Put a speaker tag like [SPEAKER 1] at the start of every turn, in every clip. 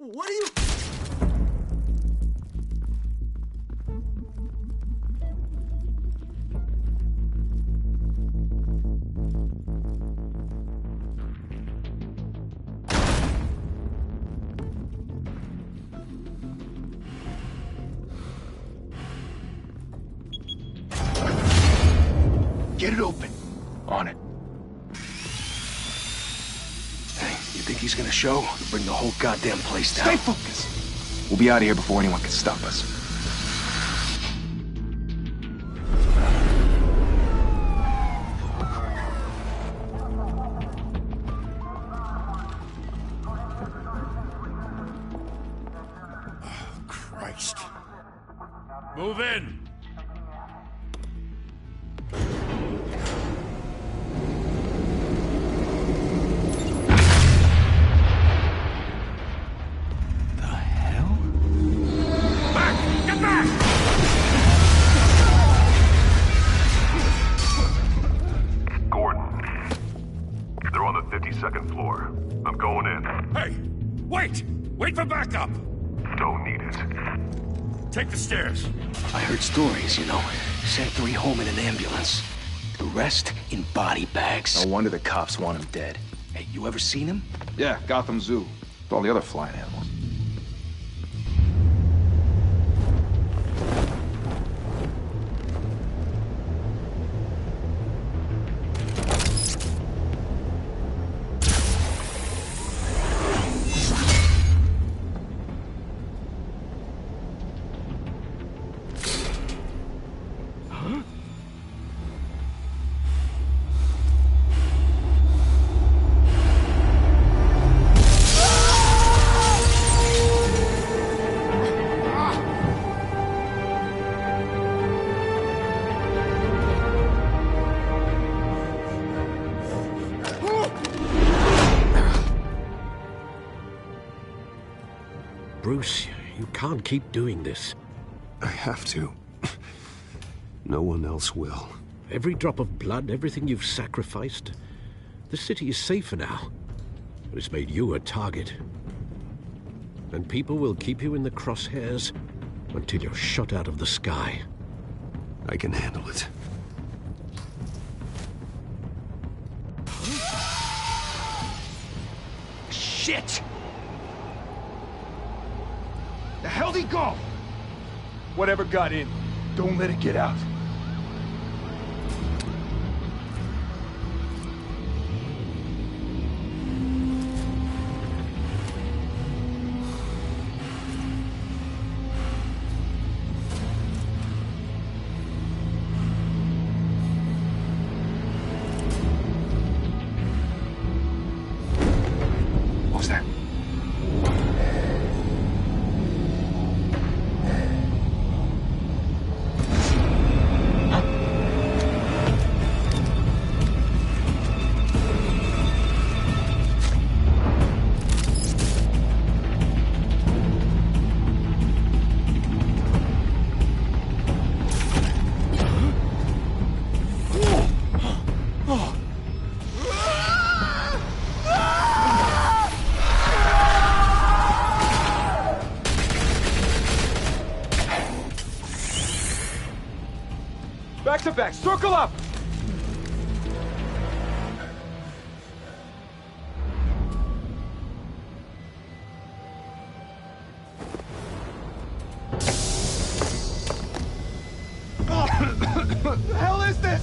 [SPEAKER 1] What are you...
[SPEAKER 2] Get it open. On it. Hey, you think he's gonna show? Bring the whole goddamn place down.
[SPEAKER 1] Stay focused.
[SPEAKER 2] We'll be out of here before anyone can stop us.
[SPEAKER 1] Oh, Christ.
[SPEAKER 3] Move in!
[SPEAKER 4] Second floor. I'm going in.
[SPEAKER 3] Hey! Wait! Wait for backup!
[SPEAKER 4] Don't need it.
[SPEAKER 3] Take the stairs.
[SPEAKER 2] I heard stories, you know. Sent 3 home in an ambulance. The rest in body bags.
[SPEAKER 5] No wonder the cops want him dead.
[SPEAKER 2] Hey, you ever seen him?
[SPEAKER 5] Yeah, Gotham Zoo. With all the other flying animals.
[SPEAKER 6] Bruce, you can't keep doing this.
[SPEAKER 7] I have to. No one else will.
[SPEAKER 6] Every drop of blood, everything you've sacrificed. The city is safer now. But it's made you a target. And people will keep you in the crosshairs until you're shot out of the sky.
[SPEAKER 7] I can handle it.
[SPEAKER 2] Shit! The hell'd he go?
[SPEAKER 5] Whatever got in, don't let it get out.
[SPEAKER 2] What was that?
[SPEAKER 5] Back to back, circle up!
[SPEAKER 1] What the hell is this?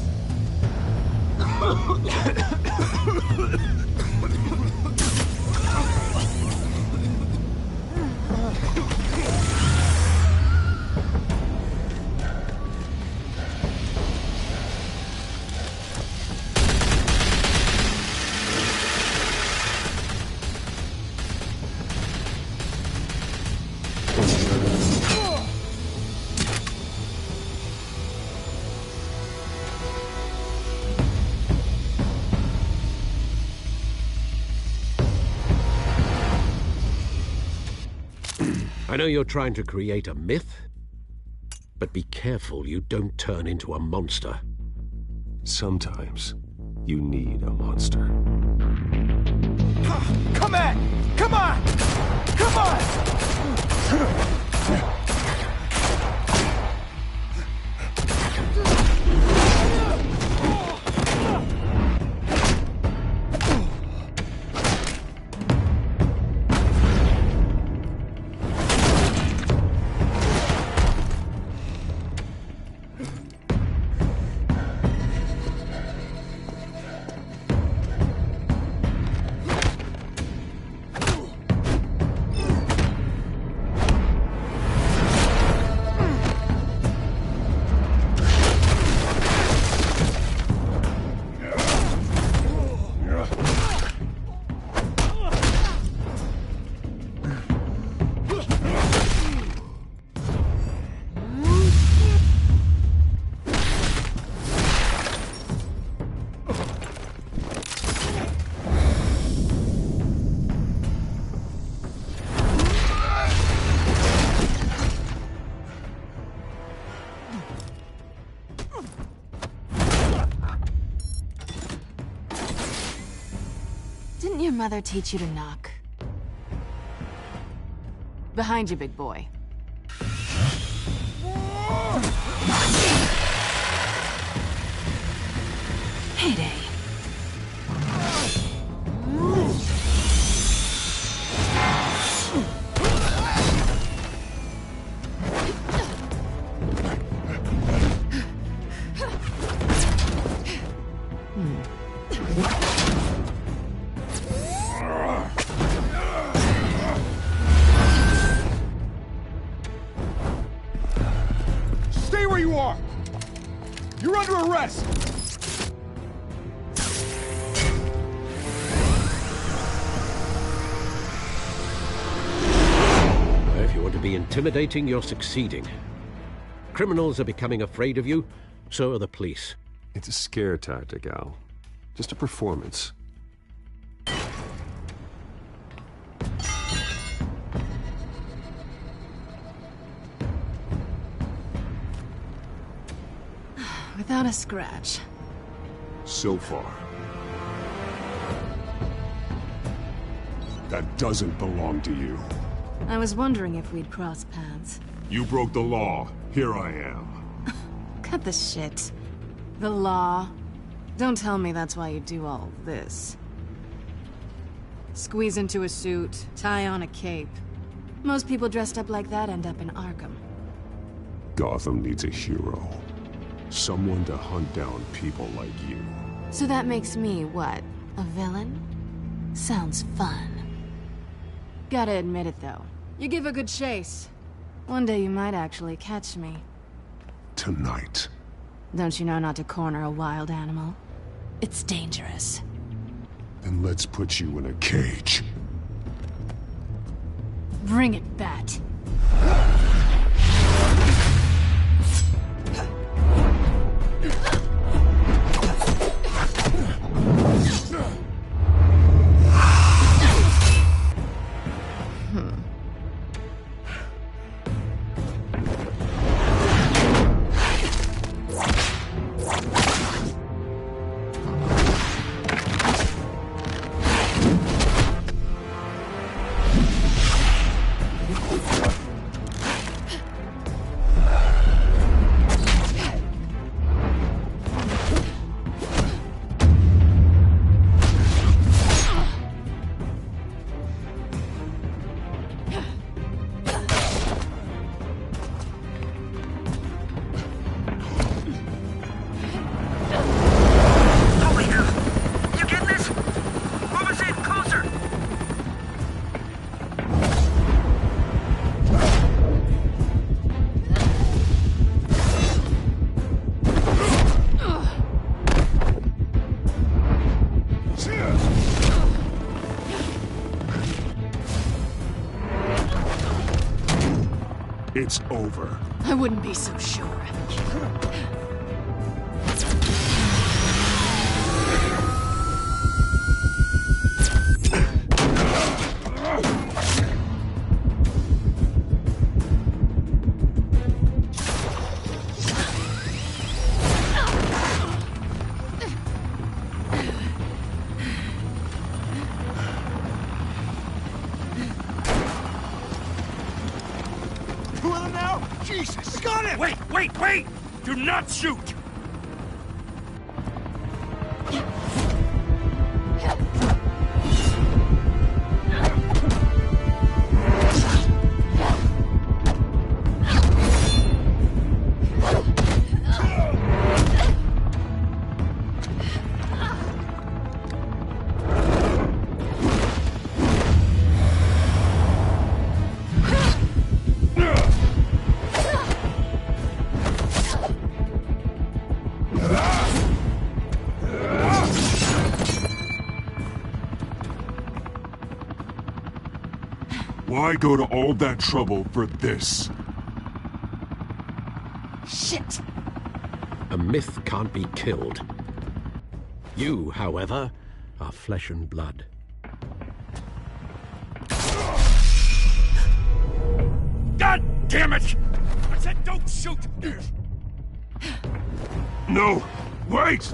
[SPEAKER 6] I know you're trying to create a myth, but be careful you don't turn into a monster.
[SPEAKER 7] Sometimes you need a monster.
[SPEAKER 1] Come on! Come on! Come on!
[SPEAKER 8] Didn't your mother teach you to knock? Behind you, big boy. Heyday.
[SPEAKER 5] Stay where you are! You're under arrest!
[SPEAKER 6] If you want to be intimidating, you're succeeding. Criminals are becoming afraid of you, so are the police.
[SPEAKER 7] It's a scare tactic, Al. Just a performance.
[SPEAKER 8] Without a scratch.
[SPEAKER 1] So far. That doesn't belong to you.
[SPEAKER 8] I was wondering if we'd cross paths.
[SPEAKER 1] You broke the law. Here I am.
[SPEAKER 8] Cut the shit. The law. Don't tell me that's why you do all this. Squeeze into a suit, tie on a cape. Most people dressed up like that end up in Arkham.
[SPEAKER 1] Gotham needs a hero. Someone to hunt down people like you.
[SPEAKER 8] So that makes me, what, a villain? Sounds fun. Gotta admit it, though. You give a good chase. One day you might actually catch me.
[SPEAKER 1] Tonight.
[SPEAKER 8] Don't you know not to corner a wild animal? It's dangerous.
[SPEAKER 1] Then let's put you in a cage.
[SPEAKER 8] Bring it, Bat.
[SPEAKER 1] It's over.
[SPEAKER 8] I wouldn't be so sure.
[SPEAKER 5] Jesus! Got him!
[SPEAKER 3] Wait! Do not shoot!
[SPEAKER 1] Why go to all that trouble for this?
[SPEAKER 8] Shit!
[SPEAKER 6] A myth can't be killed. You, however, are flesh and blood.
[SPEAKER 3] God damn it! I said don't shoot!
[SPEAKER 1] No! Wait!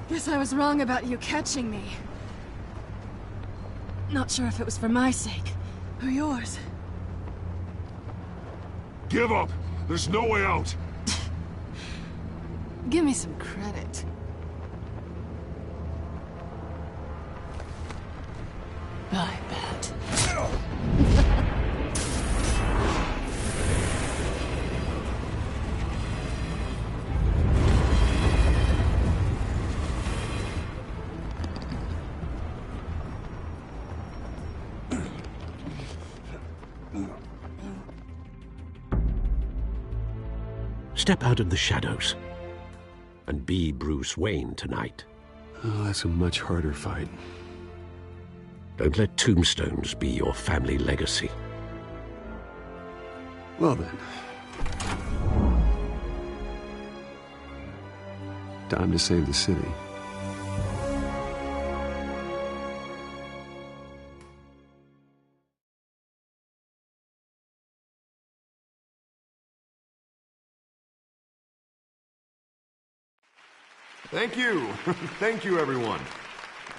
[SPEAKER 8] Guess I was wrong about you catching me. Not sure if it was for my sake, or yours.
[SPEAKER 1] Give up! There's no way out!
[SPEAKER 8] Give me some credit. Bye, Bat.
[SPEAKER 6] Step out of the shadows and be Bruce Wayne tonight.
[SPEAKER 7] Oh, that's a much harder fight.
[SPEAKER 6] Don't let tombstones be your family legacy.
[SPEAKER 7] Well then. Time to save the city.
[SPEAKER 9] Thank you. Thank you, everyone.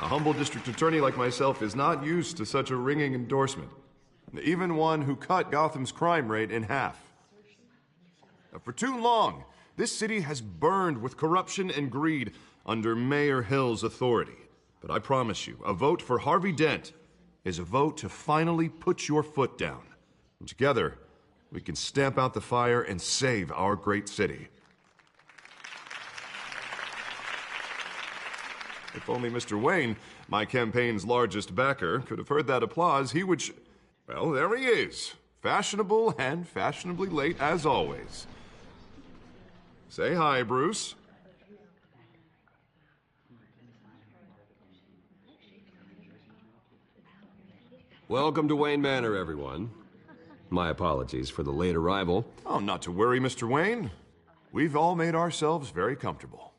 [SPEAKER 9] A humble district attorney like myself is not used to such a ringing endorsement. Even one who cut Gotham's crime rate in half. For too long, this city has burned with corruption and greed under Mayor Hill's authority. But I promise you, a vote for Harvey Dent is a vote to finally put your foot down. And together, we can stamp out the fire and save our great city. If only Mr. Wayne, my campaign's largest backer, could have heard that applause, he would well, there he is. Fashionable and fashionably late as always. Say hi, Bruce.
[SPEAKER 7] Welcome to Wayne Manor, everyone. My apologies for the late arrival.
[SPEAKER 9] Oh, not to worry, Mr. Wayne. We've all made ourselves very comfortable.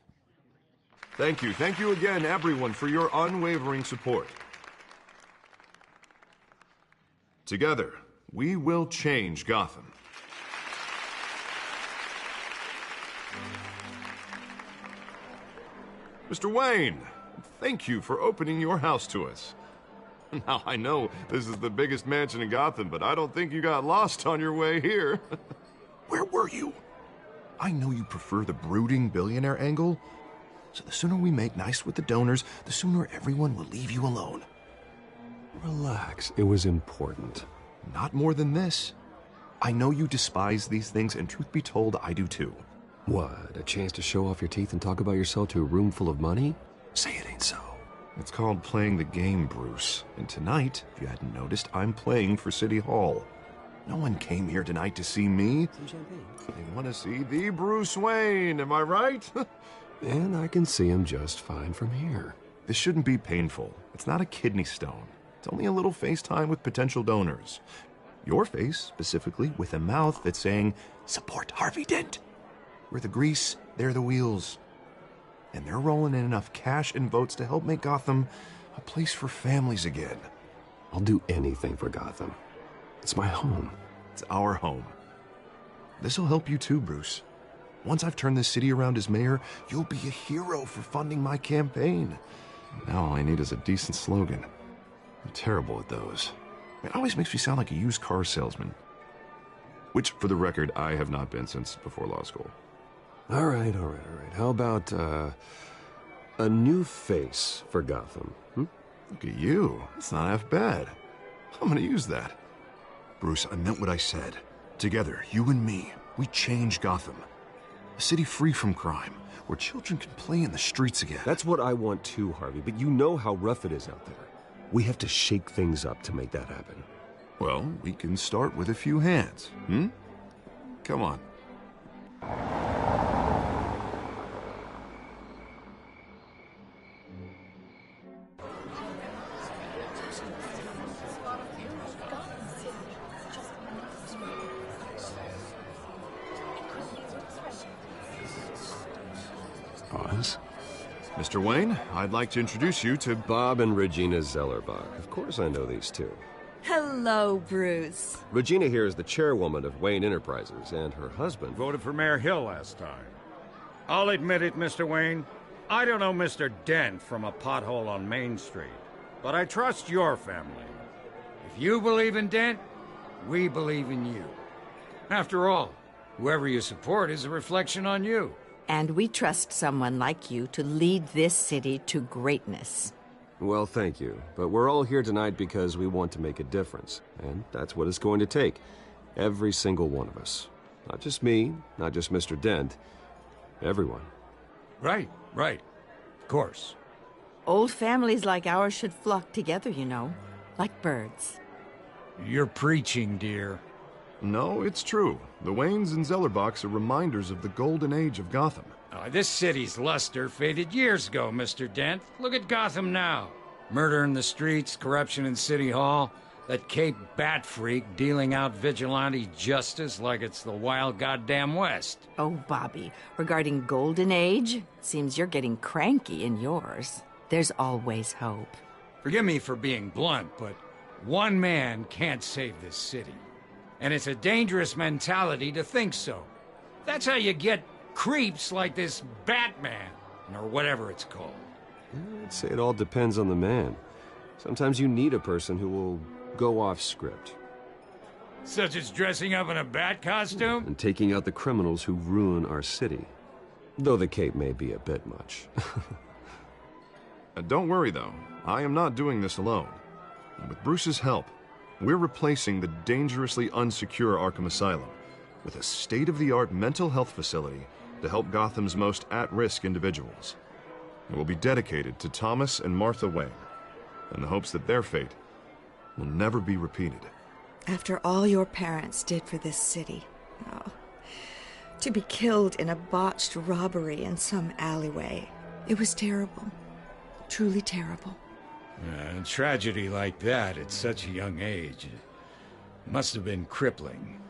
[SPEAKER 9] Thank you again, everyone, for your unwavering support. Together, we will change Gotham. Mr. Wayne, thank you for opening your house to us. Now, I know this is the biggest mansion in Gotham, but I don't think you got lost on your way here. Where were you? I know you prefer the brooding billionaire angle, so the sooner we make nice with the donors, the sooner everyone will leave you alone.
[SPEAKER 7] Relax. It was important.
[SPEAKER 9] Not more than this. I know you despise these things, and truth be told, I do too.
[SPEAKER 7] What, a chance to show off your teeth and talk about yourself to a room full of money? Say it ain't so.
[SPEAKER 9] It's called playing the game, Bruce. And tonight, if you hadn't noticed, I'm playing for City Hall. No one came here tonight to see me.
[SPEAKER 7] Some champagne.
[SPEAKER 9] They want to see the Bruce Wayne, am I right?
[SPEAKER 7] And I can see him just fine from here.
[SPEAKER 9] This shouldn't be painful. It's not a kidney stone. It's only a little FaceTime with potential donors. Your face, specifically, with a mouth that's saying, support Harvey Dent. We're the grease, they're the wheels. And they're rolling in enough cash and votes to help make Gotham a place for families again.
[SPEAKER 7] I'll do anything for Gotham. It's my home.
[SPEAKER 9] It's our home. This'll help you too, Bruce. Once I've turned this city around as mayor, you'll be a hero for funding my campaign. Now all I need is a decent slogan. I'm terrible at those. It always makes me sound like a used car salesman. Which, for the record, I have not been since before law school.
[SPEAKER 7] All right. How about, a new face for Gotham,
[SPEAKER 9] Look at you. It's not half bad. I'm gonna use that. Bruce, I meant what I said. Together, you and me, we change Gotham. A city free from crime, where children can play in the streets again.
[SPEAKER 7] That's what I want too, Harvey, but you know how rough it is out there. We have to shake things up to make that happen.
[SPEAKER 9] Well, we can start with a few hands, Come on.
[SPEAKER 7] Pause.
[SPEAKER 9] Mr. Wayne, I'd like to introduce you to
[SPEAKER 7] Bob and Regina Zellerbach. Of course I know these two.
[SPEAKER 10] Hello, Bruce.
[SPEAKER 7] Regina here is the chairwoman of Wayne Enterprises, and her husband...
[SPEAKER 3] Voted for Mayor Hill last time. I'll admit it, Mr. Wayne. I don't know Mr. Dent from a pothole on Main Street, but I trust your family. If you believe in Dent, we believe in you. After all, whoever you support is a reflection on you.
[SPEAKER 10] And we trust someone like you to lead this city to greatness.
[SPEAKER 7] Well, thank you. But we're all here tonight because we want to make a difference. And that's what it's going to take. Every single one of us. Not just me, not just Mr. Dent. Everyone.
[SPEAKER 3] Right. Of course.
[SPEAKER 10] Old families like ours should flock together, you know, like birds.
[SPEAKER 3] You're preaching, dear.
[SPEAKER 9] No, it's true. The Waynes and Zellerbachs are reminders of the golden age of Gotham.
[SPEAKER 3] This city's luster faded years ago, Mr. Dent. Look at Gotham now. Murder in the streets, corruption in City Hall, that Cape Bat freak dealing out vigilante justice like it's the wild goddamn West.
[SPEAKER 10] Oh, Bobby, regarding Golden Age, seems you're getting cranky in yours. There's always hope.
[SPEAKER 3] Forgive me for being blunt, but one man can't save this city. And it's a dangerous mentality to think so. That's how you get creeps like this Batman, or whatever it's called.
[SPEAKER 7] I'd say it all depends on the man. Sometimes you need a person who will go off script.
[SPEAKER 3] Such as dressing up in a bat costume?
[SPEAKER 7] And taking out the criminals who ruin our city. Though the cape may be a bit much.
[SPEAKER 9] Don't worry, though. I am not doing this alone. And with Bruce's help, we're replacing the dangerously unsecure Arkham Asylum with a state-of-the-art mental health facility to help Gotham's most at-risk individuals. It will be dedicated to Thomas and Martha Wayne, in the hopes that their fate will never be repeated.
[SPEAKER 11] After all your parents did for this city, to be killed in a botched robbery in some alleyway, it was terrible. Truly terrible.
[SPEAKER 3] A tragedy like that at such a young age must have been crippling.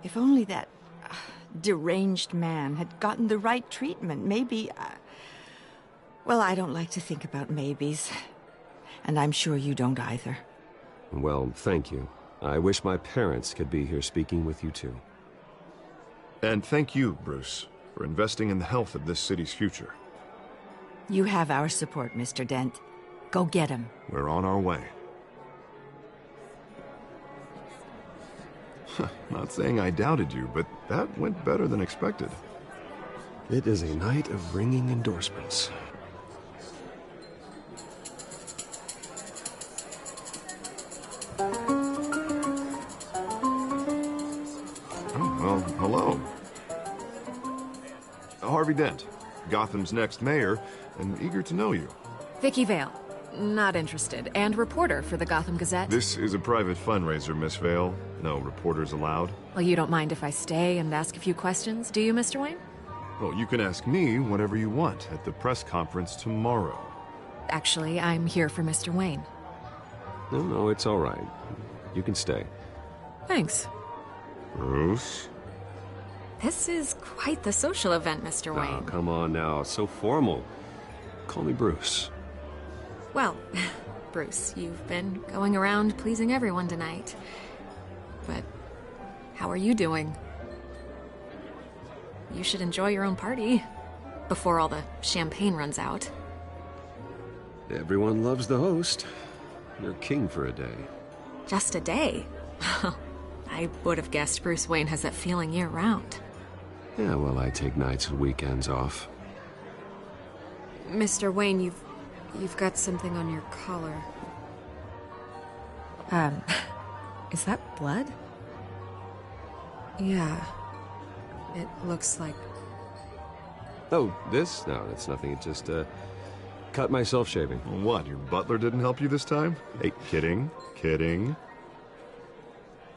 [SPEAKER 10] If only that deranged man had gotten the right treatment, maybe... Well, I don't like to think about maybes. And I'm sure you don't either.
[SPEAKER 7] Well, thank you. I wish my parents could be here speaking with you too.
[SPEAKER 9] And thank you, Bruce, for investing in the health of this city's future.
[SPEAKER 10] You have our support, Mr. Dent. Go get him.
[SPEAKER 9] We're on our way. Not saying I doubted you, but that went better than expected.
[SPEAKER 7] It is a night of ringing endorsements.
[SPEAKER 9] Dent, Gotham's next mayor, and eager to know you.
[SPEAKER 8] Vicky Vale. Not interested. And reporter for the Gotham Gazette.
[SPEAKER 9] This is a private fundraiser, Miss Vale. No reporters allowed.
[SPEAKER 8] Well, you don't mind if I stay and ask a few questions, do you, Mr. Wayne?
[SPEAKER 9] Well, you can ask me whatever you want at the press conference tomorrow.
[SPEAKER 8] Actually, I'm here for Mr. Wayne.
[SPEAKER 7] No, it's all right. You can stay.
[SPEAKER 8] Thanks.
[SPEAKER 9] Bruce?
[SPEAKER 8] This is quite the social event, Mr.
[SPEAKER 7] Oh,
[SPEAKER 8] Wayne.
[SPEAKER 7] come on now. So formal. Call me Bruce.
[SPEAKER 8] Well, Bruce, you've been going around pleasing everyone tonight. But how are you doing? You should enjoy your own party before all the champagne runs out.
[SPEAKER 7] Everyone loves the host. You're king for a day.
[SPEAKER 8] Just a day? I would have guessed Bruce Wayne has that feeling year-round.
[SPEAKER 7] Yeah, well, I take nights and weekends off.
[SPEAKER 8] Mr. Wayne, you've got something on your collar. Is that blood? Yeah. It looks like...
[SPEAKER 7] Oh, this? No, that's nothing. It just, cut myself shaving.
[SPEAKER 9] What, your butler didn't help you this time? Hey, kidding.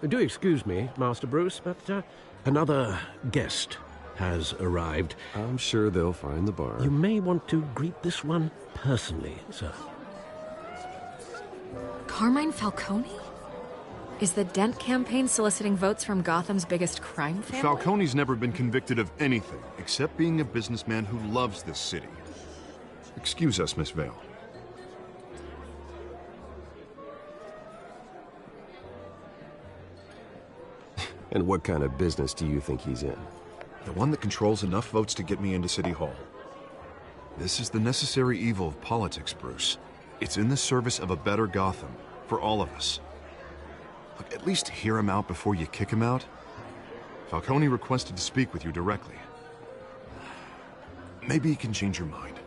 [SPEAKER 6] Do excuse me, Master Bruce, but another guest has arrived.
[SPEAKER 7] I'm sure they'll find the bar.
[SPEAKER 6] You may want to greet this one personally, sir.
[SPEAKER 8] Carmine Falcone? Is the Dent campaign soliciting votes from Gotham's biggest crime family?
[SPEAKER 9] Falcone's never been convicted of anything, except being a businessman who loves this city. Excuse us, Miss Vale.
[SPEAKER 7] And what kind of business do you think he's in?
[SPEAKER 9] The one that controls enough votes to get me into City Hall. This is the necessary evil of politics, Bruce. It's in the service of a better Gotham, for all of us. Look, at least hear him out before you kick him out. Falcone requested to speak with you directly. Maybe he can change your mind.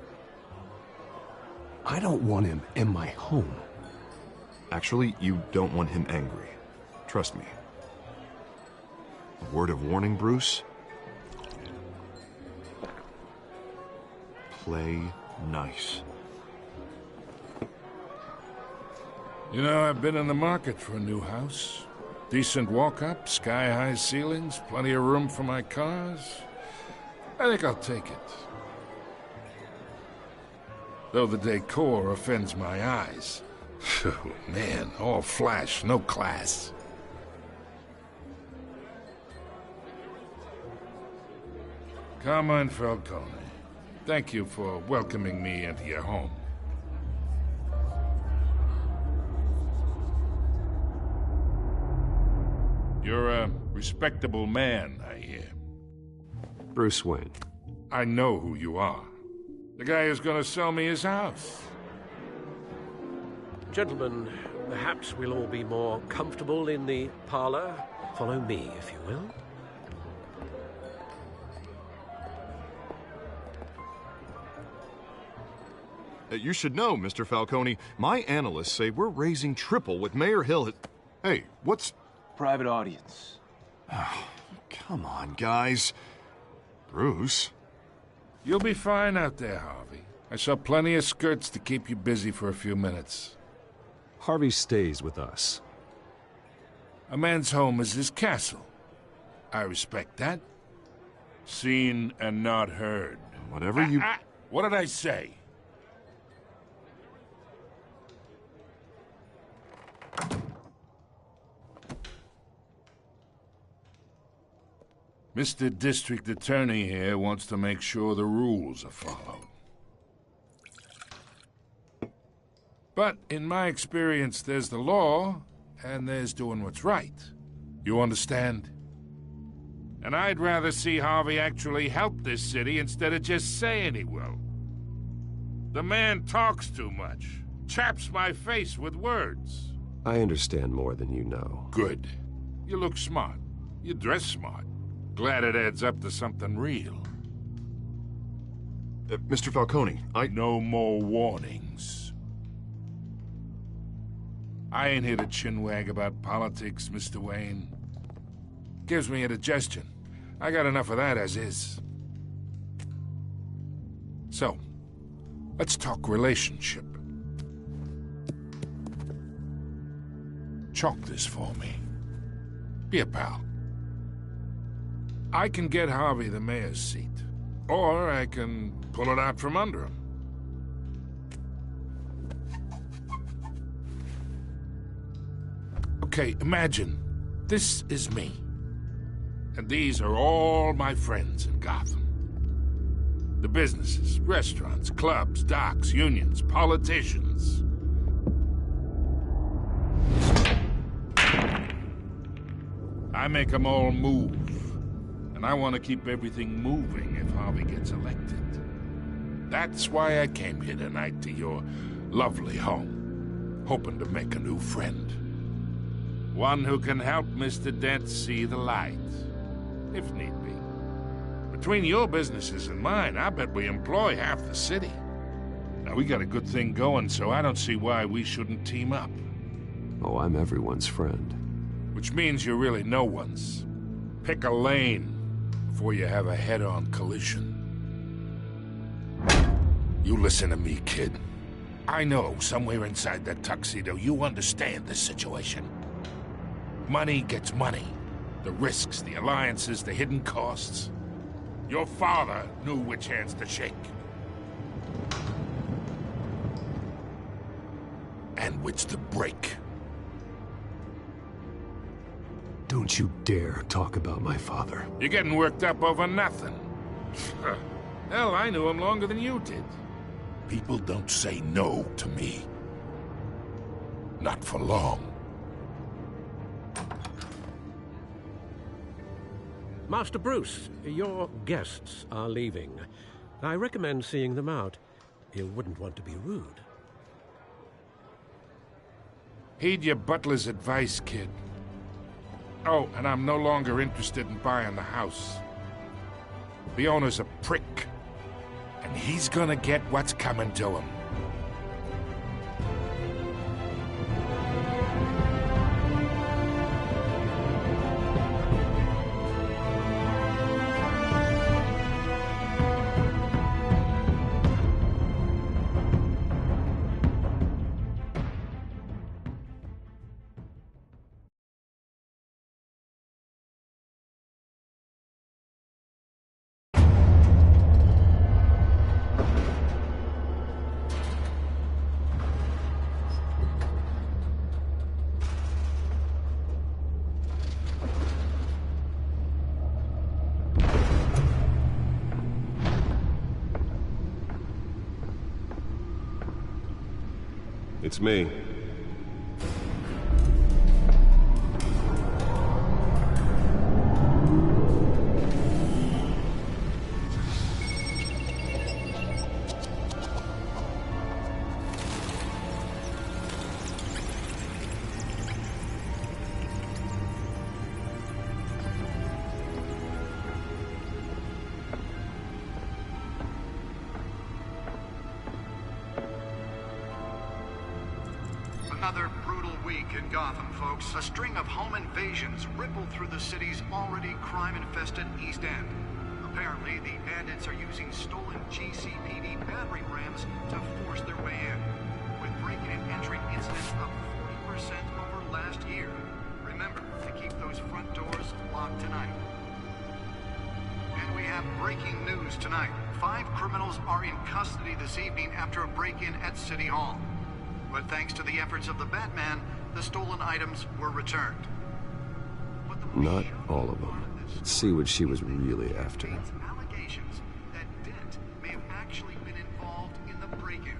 [SPEAKER 1] I don't want him in my home.
[SPEAKER 9] Actually, you don't want him angry. Trust me. A word of warning, Bruce. Play nice.
[SPEAKER 12] You know, I've been in the market for a new house. Decent walk-up, sky-high ceilings, plenty of room for my cars. I think I'll take it. Though the decor offends my eyes. Oh, man, all flash, no class. Carmine Falcone, thank you for welcoming me into your home. You're a respectable man, I hear.
[SPEAKER 7] Bruce Wayne.
[SPEAKER 12] I know who you are. The guy who's gonna sell me his house.
[SPEAKER 6] Gentlemen, perhaps we'll all be more comfortable in the parlor. Follow me, if you will.
[SPEAKER 9] You should know, Mr. Falcone, my analysts say we're raising triple what Mayor Hill has... Hey, what's...
[SPEAKER 2] Private audience.
[SPEAKER 9] Oh, come on, guys. Bruce?
[SPEAKER 12] You'll be fine out there, Harvey. I saw plenty of skirts to keep you busy for a few minutes.
[SPEAKER 7] Harvey stays with us.
[SPEAKER 12] A man's home is his castle. I respect that. Seen and not heard.
[SPEAKER 9] Whatever you...
[SPEAKER 12] What did I say? Mr. District Attorney here wants to make sure the rules are followed. But in my experience, there's the law, and there's doing what's right. You understand? And I'd rather see Harvey actually help this city instead of just saying he will. The man talks too much, chaps my face with words.
[SPEAKER 7] I understand more than you know.
[SPEAKER 12] Good. You look smart. You dress smart. Glad it adds up to something real.
[SPEAKER 9] Mr. Falcone,
[SPEAKER 12] No more warnings. I ain't here to chinwag about politics, Mr. Wayne. Gives me indigestion. I got enough of that as is. So, let's talk relationship. Chalk this for me. Be a pal. I can get Harvey the mayor's seat, or I can pull it out from under him. Okay, imagine this is me, and these are all my friends in Gotham. The businesses, restaurants, clubs, docks, unions, politicians. I make them all move. And I want to keep everything moving if Harvey gets elected. That's why I came here tonight to your lovely home, hoping to make a new friend. One who can help Mr. Dent see the light, if need be. Between your businesses and mine, I bet we employ half the city. Now, we got a good thing going, so I don't see why we shouldn't team up.
[SPEAKER 7] Oh, I'm everyone's friend.
[SPEAKER 12] Which means you're really no one's. Pick a lane before you have a head-on collision. You listen to me, kid. I know somewhere inside that tuxedo you understand this situation. Money gets money. The risks, the alliances, the hidden costs. Your father knew which hands to shake. And which to break.
[SPEAKER 1] Don't you dare talk about my father.
[SPEAKER 12] You're getting worked up over nothing. Hell, I knew him longer than you did. People don't say no to me. Not for long.
[SPEAKER 6] Master Bruce, your guests are leaving. I recommend seeing them out. You wouldn't want to be rude.
[SPEAKER 12] Heed your butler's advice, kid. Oh, and I'm no longer interested in buying the house. The owner's a prick, and he's gonna get what's coming to him.
[SPEAKER 7] It's me.
[SPEAKER 13] Another brutal week in Gotham, folks. A string of home invasions rippled through the city's already crime-infested East End. Apparently, the bandits are using stolen GCPD battering rams to force their way in, with breaking and entering incidents up 40% over last year. Remember to keep those front doors locked tonight. And we have breaking news tonight. 5 criminals are in custody this evening after a break-in at City Hall. But thanks to the efforts of the Batman, the stolen items were returned.
[SPEAKER 7] Not all of them. Let's see what she was really after.
[SPEAKER 13] Allegations that Dent may have actually been involved in the break-in.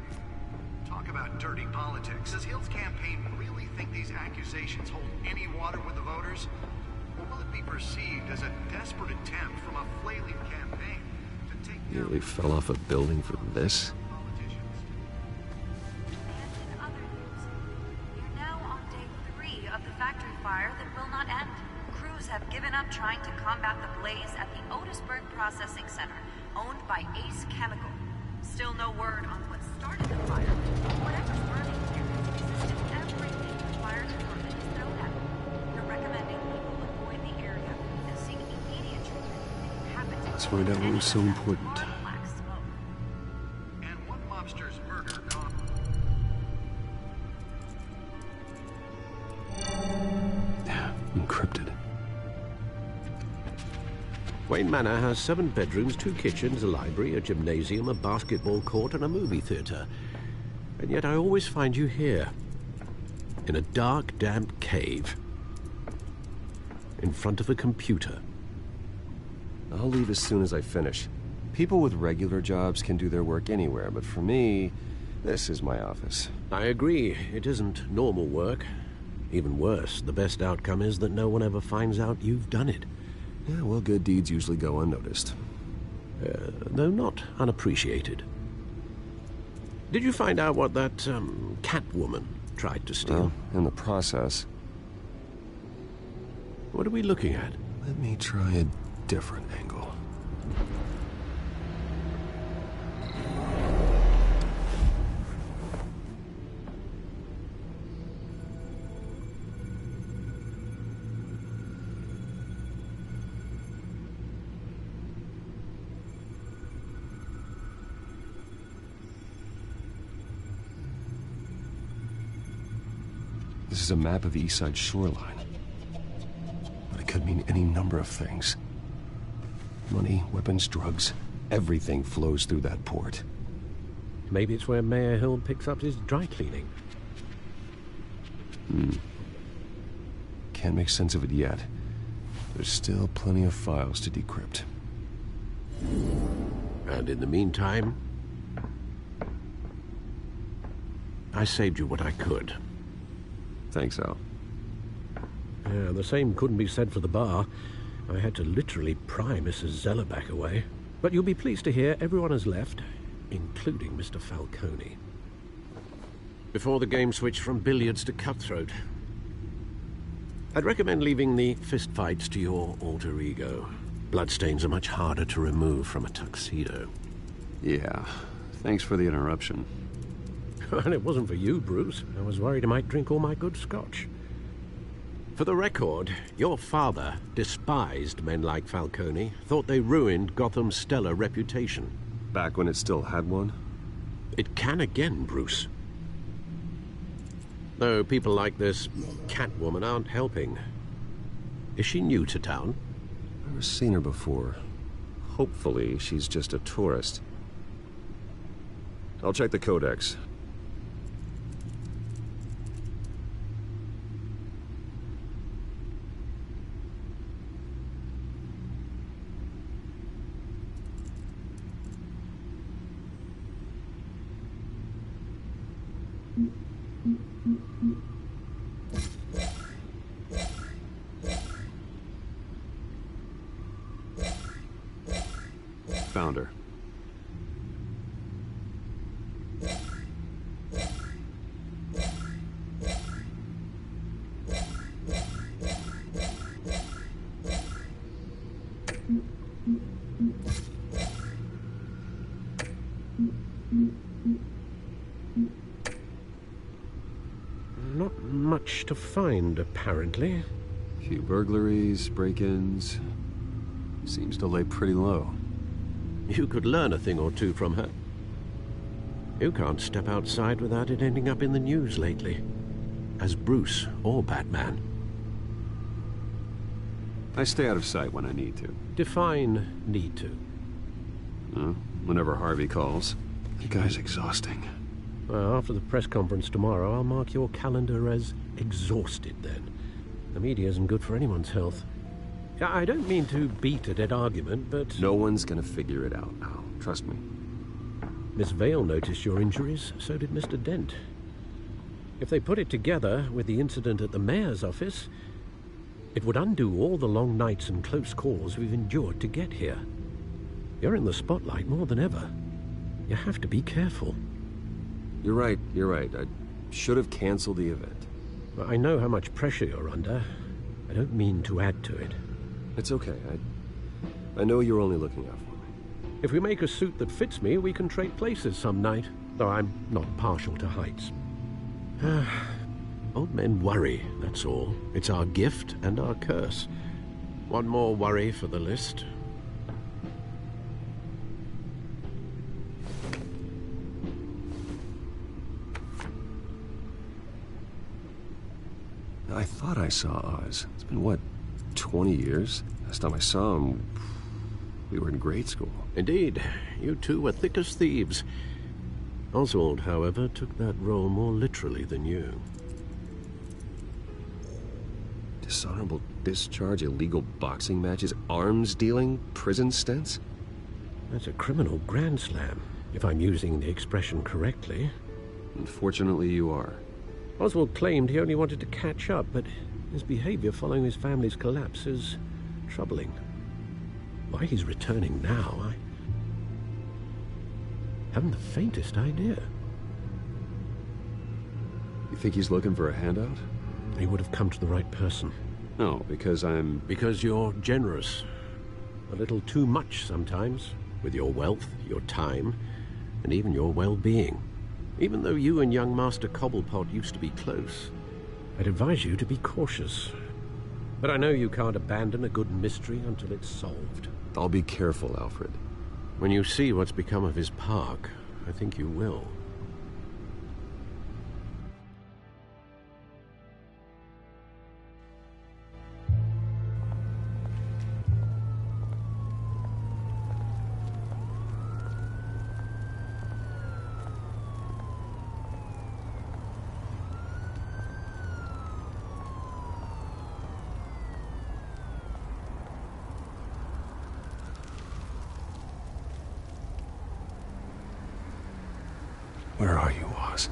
[SPEAKER 13] Talk about dirty politics. Does Hill's campaign really think these accusations hold any water with the voters? Or will it be perceived as a desperate attempt from a flailing campaign to take down...
[SPEAKER 7] Nearly fell off a building for this?
[SPEAKER 14] Have given up trying to combat the blaze at the Otisburg Processing Center, owned by Ace Chemical. Still no word on what started the fire. Whatever's burning here is resistant to everything the fire department is thrown at it. They're recommending people avoid the area and seek immediate treatment if it happens.
[SPEAKER 7] Let's find out what was so important.
[SPEAKER 13] mobster's murder gone.
[SPEAKER 7] Encrypted.
[SPEAKER 6] Wayne Manor has 7 bedrooms, 2 kitchens, a library, a gymnasium, a basketball court, and a movie theater. And yet I always find you here, in a dark, damp cave, in front of a computer.
[SPEAKER 7] I'll leave as soon as I finish. People with regular jobs can do their work anywhere, but for me, this is my office.
[SPEAKER 6] I agree. It isn't normal work. Even worse, the best outcome is that no one ever finds out you've done it.
[SPEAKER 7] Yeah, well, good deeds usually go unnoticed.
[SPEAKER 6] Though not unappreciated. Did you find out what that, Catwoman tried to steal?
[SPEAKER 7] Well, in the process.
[SPEAKER 6] What are we looking at?
[SPEAKER 7] Let me try a different angle. This is a map of the East Side shoreline. But it could mean any number of things. Money, weapons, drugs, everything flows through that port.
[SPEAKER 6] Maybe it's where Mayor Hill picks up his dry cleaning.
[SPEAKER 7] Can't make sense of it yet. There's still plenty of files to decrypt.
[SPEAKER 6] And in the meantime, I saved you what I could.
[SPEAKER 7] Thanks, Al.
[SPEAKER 6] Yeah, the same couldn't be said for the bar. I had to literally pry Mrs. Zellerback away. But you'll be pleased to hear everyone has left, including Mr. Falcone. Before the game switched from billiards to cutthroat. I'd recommend leaving the fistfights to your alter ego. Bloodstains are much harder to remove from a tuxedo.
[SPEAKER 7] Yeah, thanks for the interruption.
[SPEAKER 6] And it wasn't for you, Bruce. I was worried I might drink all my good scotch. For the record, your father despised men like Falcone, thought they ruined Gotham's stellar reputation.
[SPEAKER 7] Back when it still had one?
[SPEAKER 6] It can again, Bruce. Though people like this Catwoman aren't helping. Is she new to town?
[SPEAKER 7] Never seen her before. Hopefully, she's just a tourist. I'll check the codex. Found her.
[SPEAKER 6] Not much to find, apparently.
[SPEAKER 7] A few burglaries, break-ins. Seems to lay pretty low.
[SPEAKER 6] You could learn a thing or two from her. You can't step outside without it ending up in the news lately. As Bruce or Batman.
[SPEAKER 7] I stay out of sight when I need to.
[SPEAKER 6] Define need to.
[SPEAKER 7] Whenever Harvey calls. The guy's exhausting.
[SPEAKER 6] Well, after the press conference tomorrow, I'll mark your calendar as exhausted then. The media isn't good for anyone's health. I don't mean to beat a dead argument, but...
[SPEAKER 7] No one's gonna figure it out now. Trust me.
[SPEAKER 6] Miss Vale noticed your injuries, so did Mr. Dent. If they put it together with the incident at the mayor's office, it would undo all the long nights and close calls we've endured to get here. You're in the spotlight more than ever. You have to be careful.
[SPEAKER 7] You're right. I should have canceled the event.
[SPEAKER 6] I know how much pressure you're under. I don't mean to add to it.
[SPEAKER 7] It's okay. I know you're only looking out for me.
[SPEAKER 6] If we make a suit that fits me, we can trade places some night, though I'm not partial to heights. Old men worry, that's all. It's our gift and our curse. One more worry for the list.
[SPEAKER 7] I thought I saw Oz. It's been, what, 20 years? Last time I saw him, we were in grade school.
[SPEAKER 6] Indeed. You two were thick as thieves. Oswald, however, took that role more literally than you.
[SPEAKER 7] Dishonorable discharge, illegal boxing matches, arms dealing, prison stints?
[SPEAKER 6] That's a criminal grand slam, if I'm using the expression correctly.
[SPEAKER 7] Unfortunately, you are.
[SPEAKER 6] Oswald claimed he only wanted to catch up, but his behavior following his family's collapse is troubling. Why he's returning now, I haven't the faintest idea.
[SPEAKER 7] You think he's looking for a handout?
[SPEAKER 6] He would have come to the right person.
[SPEAKER 7] No, because I'm...
[SPEAKER 6] Because you're generous. A little too much sometimes, with your wealth, your time, and even your well-being. Even though you and young Master Cobblepot used to be close, I'd advise you to be cautious. But I know you can't abandon a good mystery until it's solved.
[SPEAKER 7] I'll be careful, Alfred.
[SPEAKER 6] When you see what's become of his park, I think you will.
[SPEAKER 7] Where are you, Oz?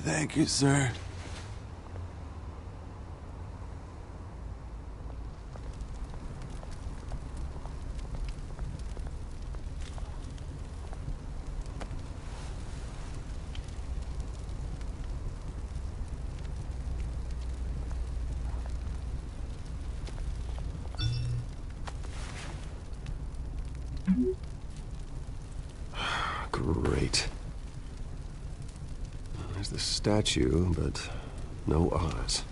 [SPEAKER 15] Thank you, sir.
[SPEAKER 7] Great. There's the statue, but no Oz.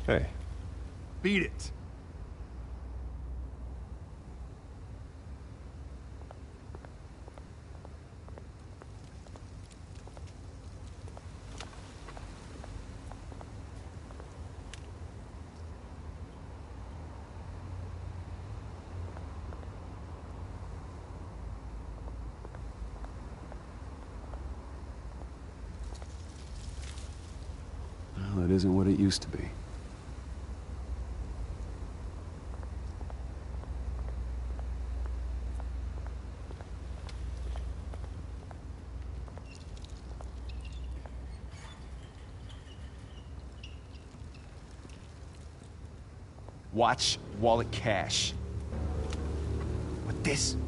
[SPEAKER 7] Hey.
[SPEAKER 5] Beat it.
[SPEAKER 7] Well, it isn't what it used to be.
[SPEAKER 16] Watch wallet cash. But this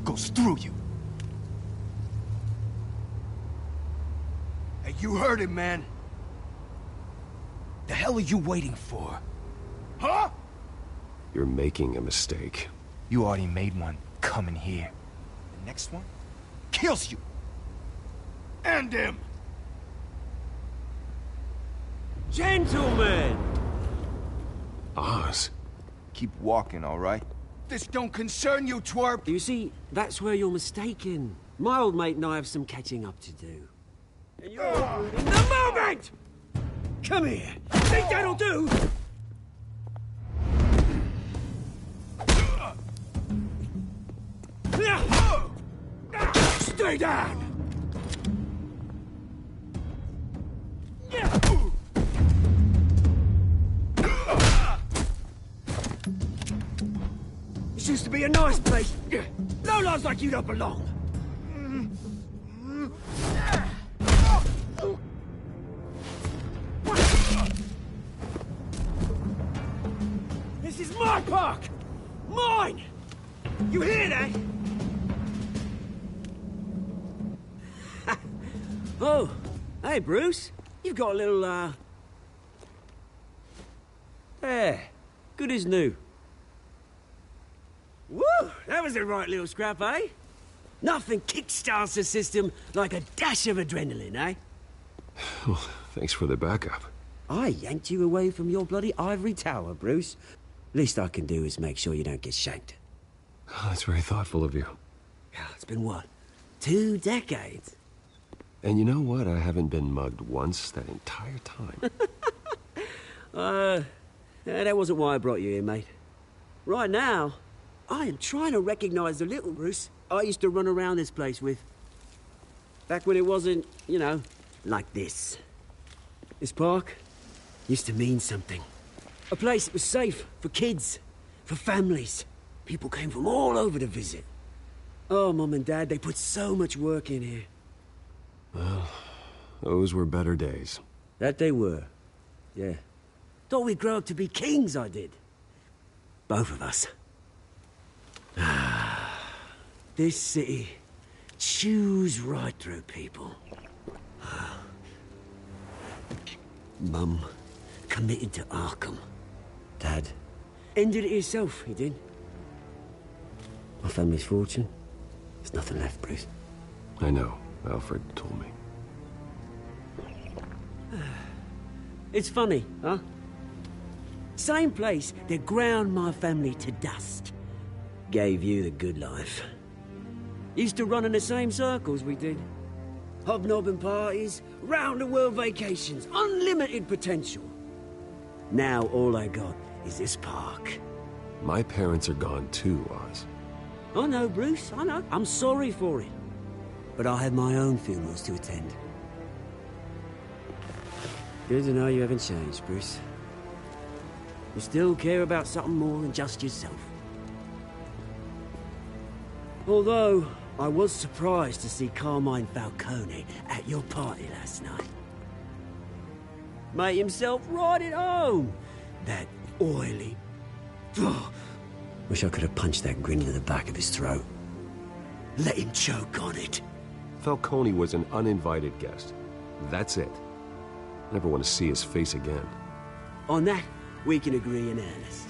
[SPEAKER 16] goes through you. Hey, you heard him, man. The hell are you waiting for? Huh?
[SPEAKER 7] You're making a mistake.
[SPEAKER 16] You already made one coming here. The next one kills you. And him.
[SPEAKER 15] Gentlemen!
[SPEAKER 7] Oz.
[SPEAKER 16] Keep walking, all right? This don't concern you, twerp!
[SPEAKER 17] You see, that's where you're mistaken. My old mate and I have some catching up to do. And you're ruining the moment! Come here. Think that'll do? Stay down! This used to be a nice place. Lowlifes like you don't belong. This is my park! Mine! You hear that? Oh, hey, Bruce. You've got a little, There. Good as new. Woo! That was a right little scrap, eh? Nothing kickstarts the system like a dash of adrenaline, eh?
[SPEAKER 7] Well, thanks for the backup.
[SPEAKER 17] I yanked you away from your bloody ivory tower, Bruce. Least I can do is make sure you don't get shanked.
[SPEAKER 7] Oh, that's very thoughtful of you.
[SPEAKER 17] Yeah, it's been what? 2 decades?
[SPEAKER 7] And you know what? I haven't been mugged once that entire time.
[SPEAKER 17] That wasn't why I brought you here, mate. Right now, I am trying to recognize the little Bruce I used to run around this place with. Back when it wasn't, you know, like this. This park used to mean something. A place that was safe for kids, for families. People came from all over to visit. Oh, Mum and Dad, they put so much work in here.
[SPEAKER 7] Well, those were better days.
[SPEAKER 17] That they were. Yeah. Thought we'd grow up to be kings, I did. Both of us. This city chews right through people. Mum committed to Arkham. Dad ended it himself, he did. My family's fortune, there's nothing left, Bruce.
[SPEAKER 7] I know. Alfred told me.
[SPEAKER 17] It's funny, huh? Same place that ground my family to dust. Gave you the good life. Used to run in the same circles we did. Hobnobbing parties, round-the-world vacations, unlimited potential. Now all I got is this park.
[SPEAKER 7] My parents are gone too, Oz.
[SPEAKER 17] I know, Bruce, I know. I'm sorry for it. But I have my own funerals to attend. Good to know you haven't changed, Bruce. You still care about something more than just yourself. Although, I was surprised to see Carmine Falcone at your party last night. Made himself right at home. That oily... Oh, wish I could have punched that grin to the back of his throat. Let him choke on it.
[SPEAKER 7] Falcone was an uninvited guest. That's it. Never want to see his face again.
[SPEAKER 17] On that, we can agree in earnest.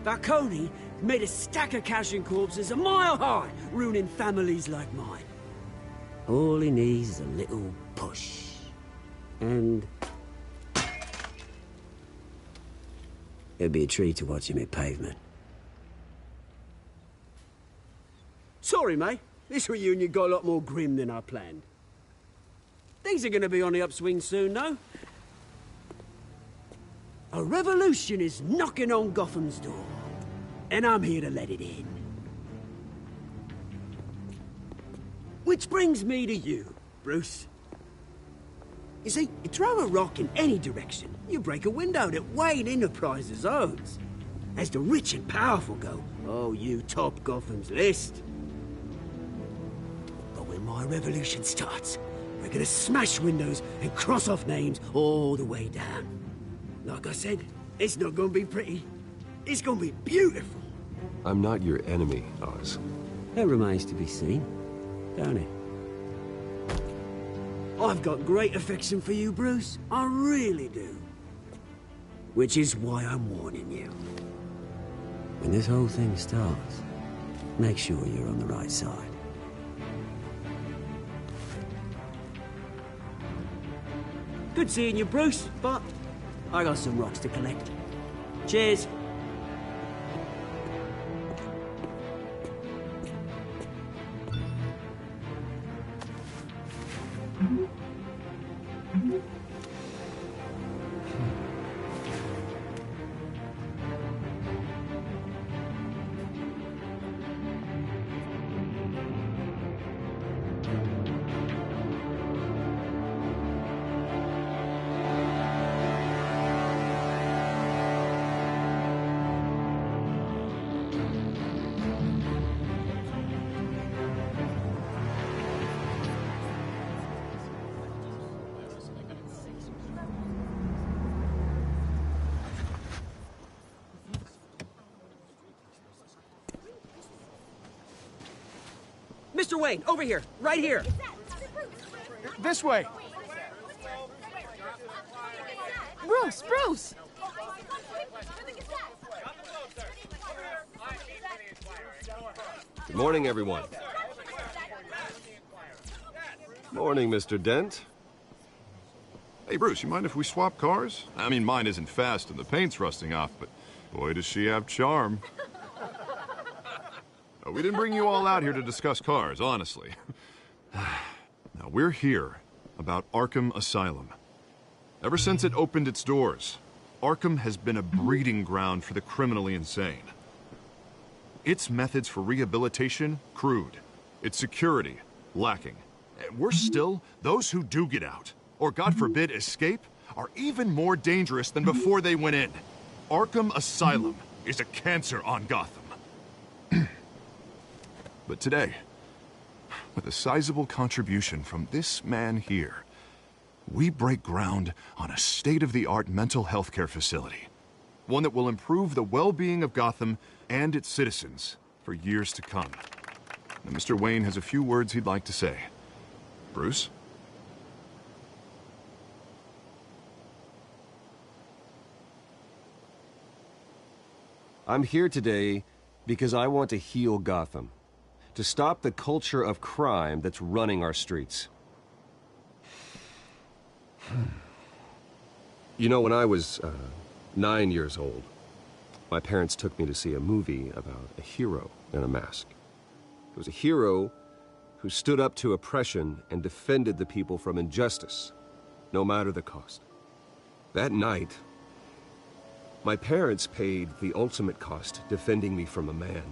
[SPEAKER 17] Falcone made a stack of cash and corpses a mile high, ruining families like mine. All he needs is a little push. And... it'd be a treat to watch him hit pavement. Sorry, mate. This reunion got a lot more grim than I planned. Things are gonna be on the upswing soon, though. A revolution is knocking on Gotham's door. And I'm here to let it in. Which brings me to you, Bruce. You see, you throw a rock in any direction, you break a window that Wayne Enterprises owns. As the rich and powerful go, oh, you top Gotham's list. But when my revolution starts, we're gonna smash windows and cross off names all the way down. Like I said, it's not gonna be pretty. It's gonna be beautiful.
[SPEAKER 7] I'm not your enemy, Oz.
[SPEAKER 17] That remains to be seen, don't it? I've got great affection for you, Bruce. I really do. Which is why I'm warning you. When this whole thing starts, make sure you're on the right side. Good seeing you, Bruce, but I got some rocks to collect. Cheers. Mr. Wayne, over here, right here.
[SPEAKER 5] This way.
[SPEAKER 8] Bruce!
[SPEAKER 7] Good morning, everyone. Morning, Mr. Dent.
[SPEAKER 9] Hey, Bruce, you mind if we swap cars? I mean, mine isn't fast and the paint's rusting off, but boy, does she have charm. We didn't bring you all out here to discuss cars, honestly. Now, we're here about Arkham Asylum. Ever since it opened its doors, Arkham has been a breeding ground for the criminally insane. Its methods for rehabilitation, crude. Its security, lacking. And worse still, those who do get out, or God forbid escape, are even more dangerous than before they went in. Arkham Asylum is a cancer on Gotham. But today, with a sizable contribution from this man here, we break ground on a state-of-the-art mental health care facility. One that will improve the well-being of Gotham and its citizens for years to come. Now, Mr. Wayne has a few words he'd like to say. Bruce?
[SPEAKER 7] I'm here today because I want to heal Gotham. To stop the culture of crime that's running our streets. You know, when I was 9 years old, my parents took me to see a movie about a hero in a mask. It was a hero who stood up to oppression and defended the people from injustice, no matter the cost. That night, my parents paid the ultimate cost defending me from a man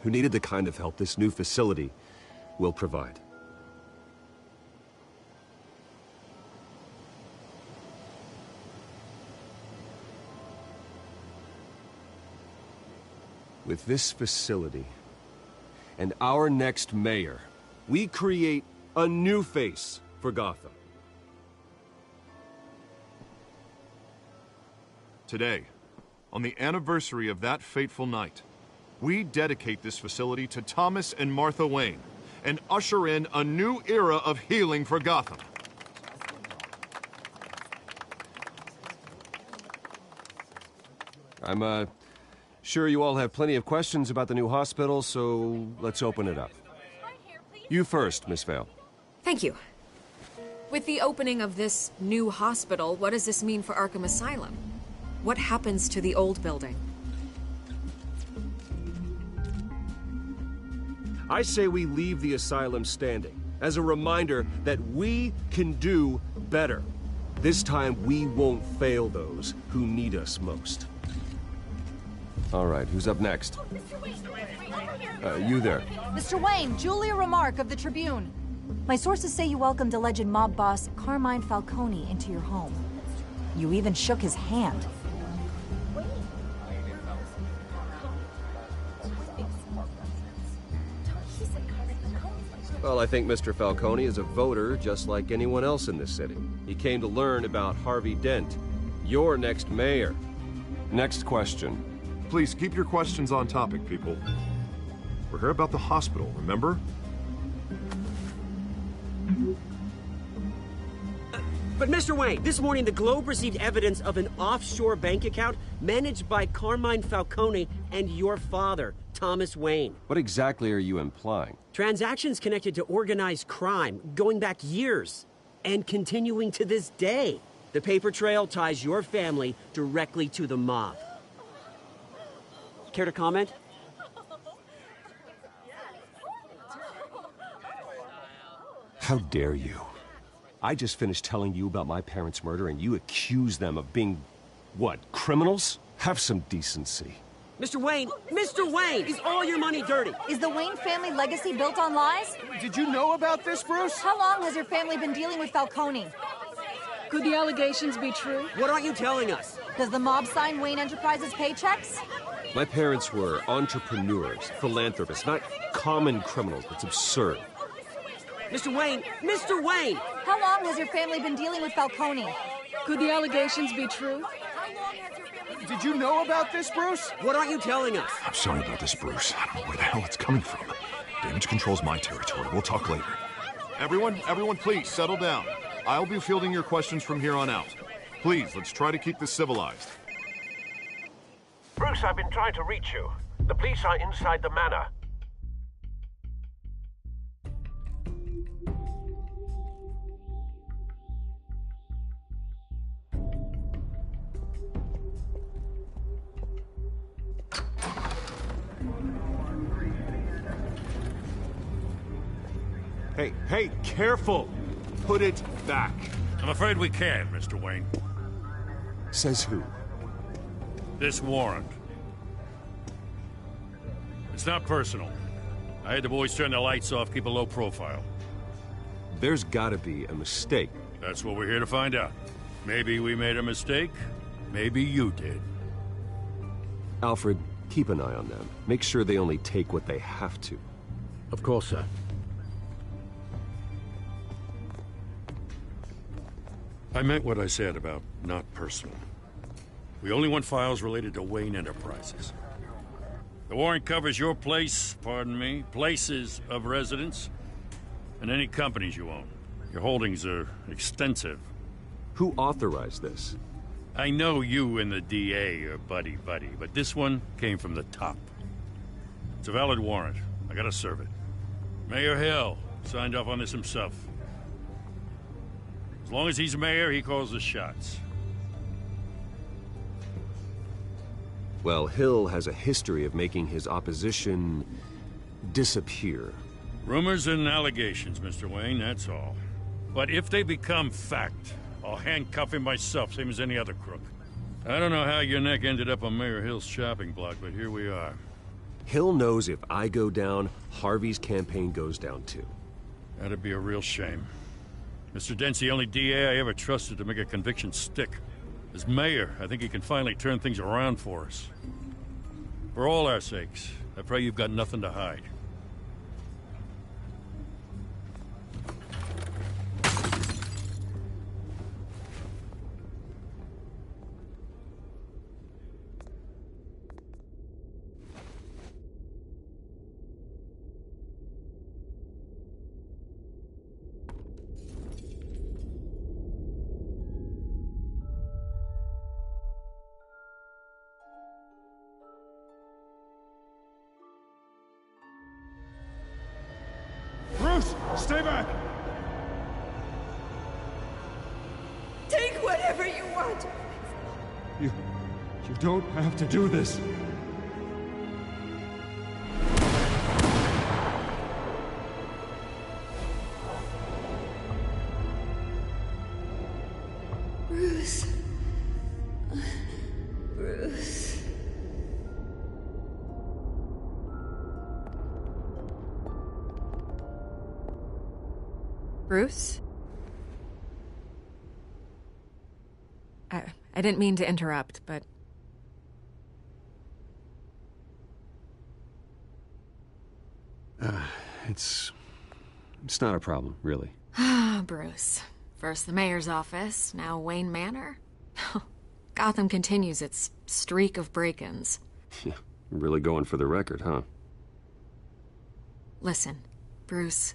[SPEAKER 7] who needed the kind of help this new facility will provide. With this facility and our next mayor, we create a new face for Gotham.
[SPEAKER 9] Today, on the anniversary of that fateful night, we dedicate this facility to Thomas and Martha Wayne and usher in a new era of healing for Gotham.
[SPEAKER 7] I'm sure you all have plenty of questions about the new hospital, so let's open it up. You first, Miss Vale.
[SPEAKER 18] Thank you. With the opening of this new hospital, what does this mean for Arkham Asylum? What happens to the old building?
[SPEAKER 7] I say we leave the asylum standing as a reminder that we can do better. This time we won't fail those who need us most. All right, who's up next? You there.
[SPEAKER 19] Mr. Wayne, Julia Remark of the Tribune. My sources say you welcomed alleged mob boss Carmine Falcone into your home. You even shook his hand.
[SPEAKER 7] Well, I think Mr. Falcone is a voter just like anyone else in this city. He came to learn about Harvey Dent, your next mayor. Next question.
[SPEAKER 9] Please keep your questions on topic, people. We're here about the hospital, remember?
[SPEAKER 17] But Mr. Wayne, this morning the Globe received evidence of an offshore bank account managed by Carmine Falcone and your father, Thomas Wayne.
[SPEAKER 7] What exactly are you implying?
[SPEAKER 17] Transactions connected to organized crime, going back years, and continuing to this day. The paper trail ties your family directly to the mob. Care to comment?
[SPEAKER 7] How dare you? I just finished telling you about my parents' murder and you accuse them of being, what, criminals? Have some decency.
[SPEAKER 17] Mr. Wayne, is all your money dirty?
[SPEAKER 19] Is the Wayne family legacy built on lies?
[SPEAKER 5] Did you know about this, Bruce?
[SPEAKER 19] How long has your family been dealing with Falcone? Could the allegations be true?
[SPEAKER 17] What aren't you telling us?
[SPEAKER 19] Does the mob sign Wayne Enterprises paychecks?
[SPEAKER 7] My parents were entrepreneurs, philanthropists, not common criminals. It's absurd.
[SPEAKER 17] Mr. Wayne!
[SPEAKER 19] How long has your family been dealing with Falcone? Could the allegations be true?
[SPEAKER 5] Did you know about this, Bruce?
[SPEAKER 17] What aren't you telling us?
[SPEAKER 9] I'm sorry about this, Bruce. I don't know where the hell it's coming from. Damage control's my territory. We'll talk later. Everyone, please, settle down. I'll be fielding your questions from here on out. Please, let's try to keep this civilized.
[SPEAKER 20] Bruce, I've been trying to reach you. The police are inside the manor.
[SPEAKER 1] Hey, careful! Put it back.
[SPEAKER 3] I'm afraid we can't, Mr. Wayne.
[SPEAKER 1] Says who?
[SPEAKER 3] This warrant. It's not personal. I had the boys turn the lights off, keep a low profile.
[SPEAKER 7] There's gotta be a mistake.
[SPEAKER 3] That's what we're here to find out. Maybe we made a mistake. Maybe you did.
[SPEAKER 7] Alfred, keep an eye on them. Make sure they only take what they have to.
[SPEAKER 6] Of course, sir.
[SPEAKER 3] I meant what I said about not personal. We only want files related to Wayne Enterprises. The warrant covers your place, pardon me, places of residence, and any companies you own. Your holdings are extensive.
[SPEAKER 7] Who authorized this?
[SPEAKER 3] I know you and the DA are buddy-buddy, but this one came from the top. It's a valid warrant. I gotta serve it. Mayor Hill signed off on this himself. As long as he's mayor, he calls the shots.
[SPEAKER 7] Well, Hill has a history of making his opposition disappear.
[SPEAKER 3] Rumors and allegations, Mr. Wayne, that's all. But if they become fact, I'll handcuff him myself, same as any other crook. I don't know how your neck ended up on Mayor Hill's shopping block, but here we are.
[SPEAKER 7] Hill knows if I go down, Harvey's campaign goes down too.
[SPEAKER 3] That'd be a real shame. Mr. Dent's the only DA I ever trusted to make a conviction stick. As mayor, I think he can finally turn things around for us. For all our sakes, I pray you've got nothing to hide.
[SPEAKER 5] Bruce, stay back!
[SPEAKER 11] Take whatever you want.
[SPEAKER 5] You don't have to do this.
[SPEAKER 11] Bruce. Bruce.
[SPEAKER 18] Bruce? I didn't mean to interrupt, but...
[SPEAKER 7] It's not a problem, really.
[SPEAKER 18] Ah, Bruce. First the mayor's office, now Wayne Manor. Gotham continues its streak of break-ins.
[SPEAKER 7] Yeah, really going for the record, huh?
[SPEAKER 18] Listen, Bruce.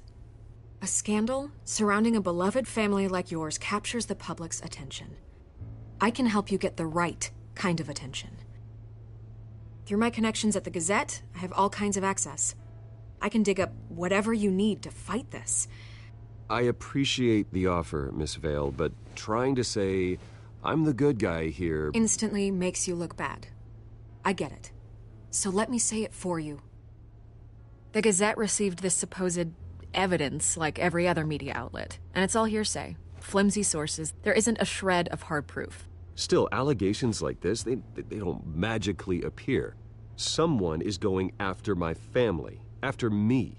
[SPEAKER 18] A scandal surrounding a beloved family like yours captures the public's attention. I can help you get the right kind of attention. Through my connections at the Gazette, I have all kinds of access. I can dig up whatever you need to fight this.
[SPEAKER 7] I appreciate the offer, Miss Vale, but trying to say I'm the good guy here...
[SPEAKER 18] instantly makes you look bad. I get it. So let me say it for you. The Gazette received this supposed evidence like every other media outlet, and it's all hearsay. Flimsy sources. There isn't a shred of hard proof.
[SPEAKER 7] Still, allegations like this, they don't magically appear. Someone is going after my family, after me.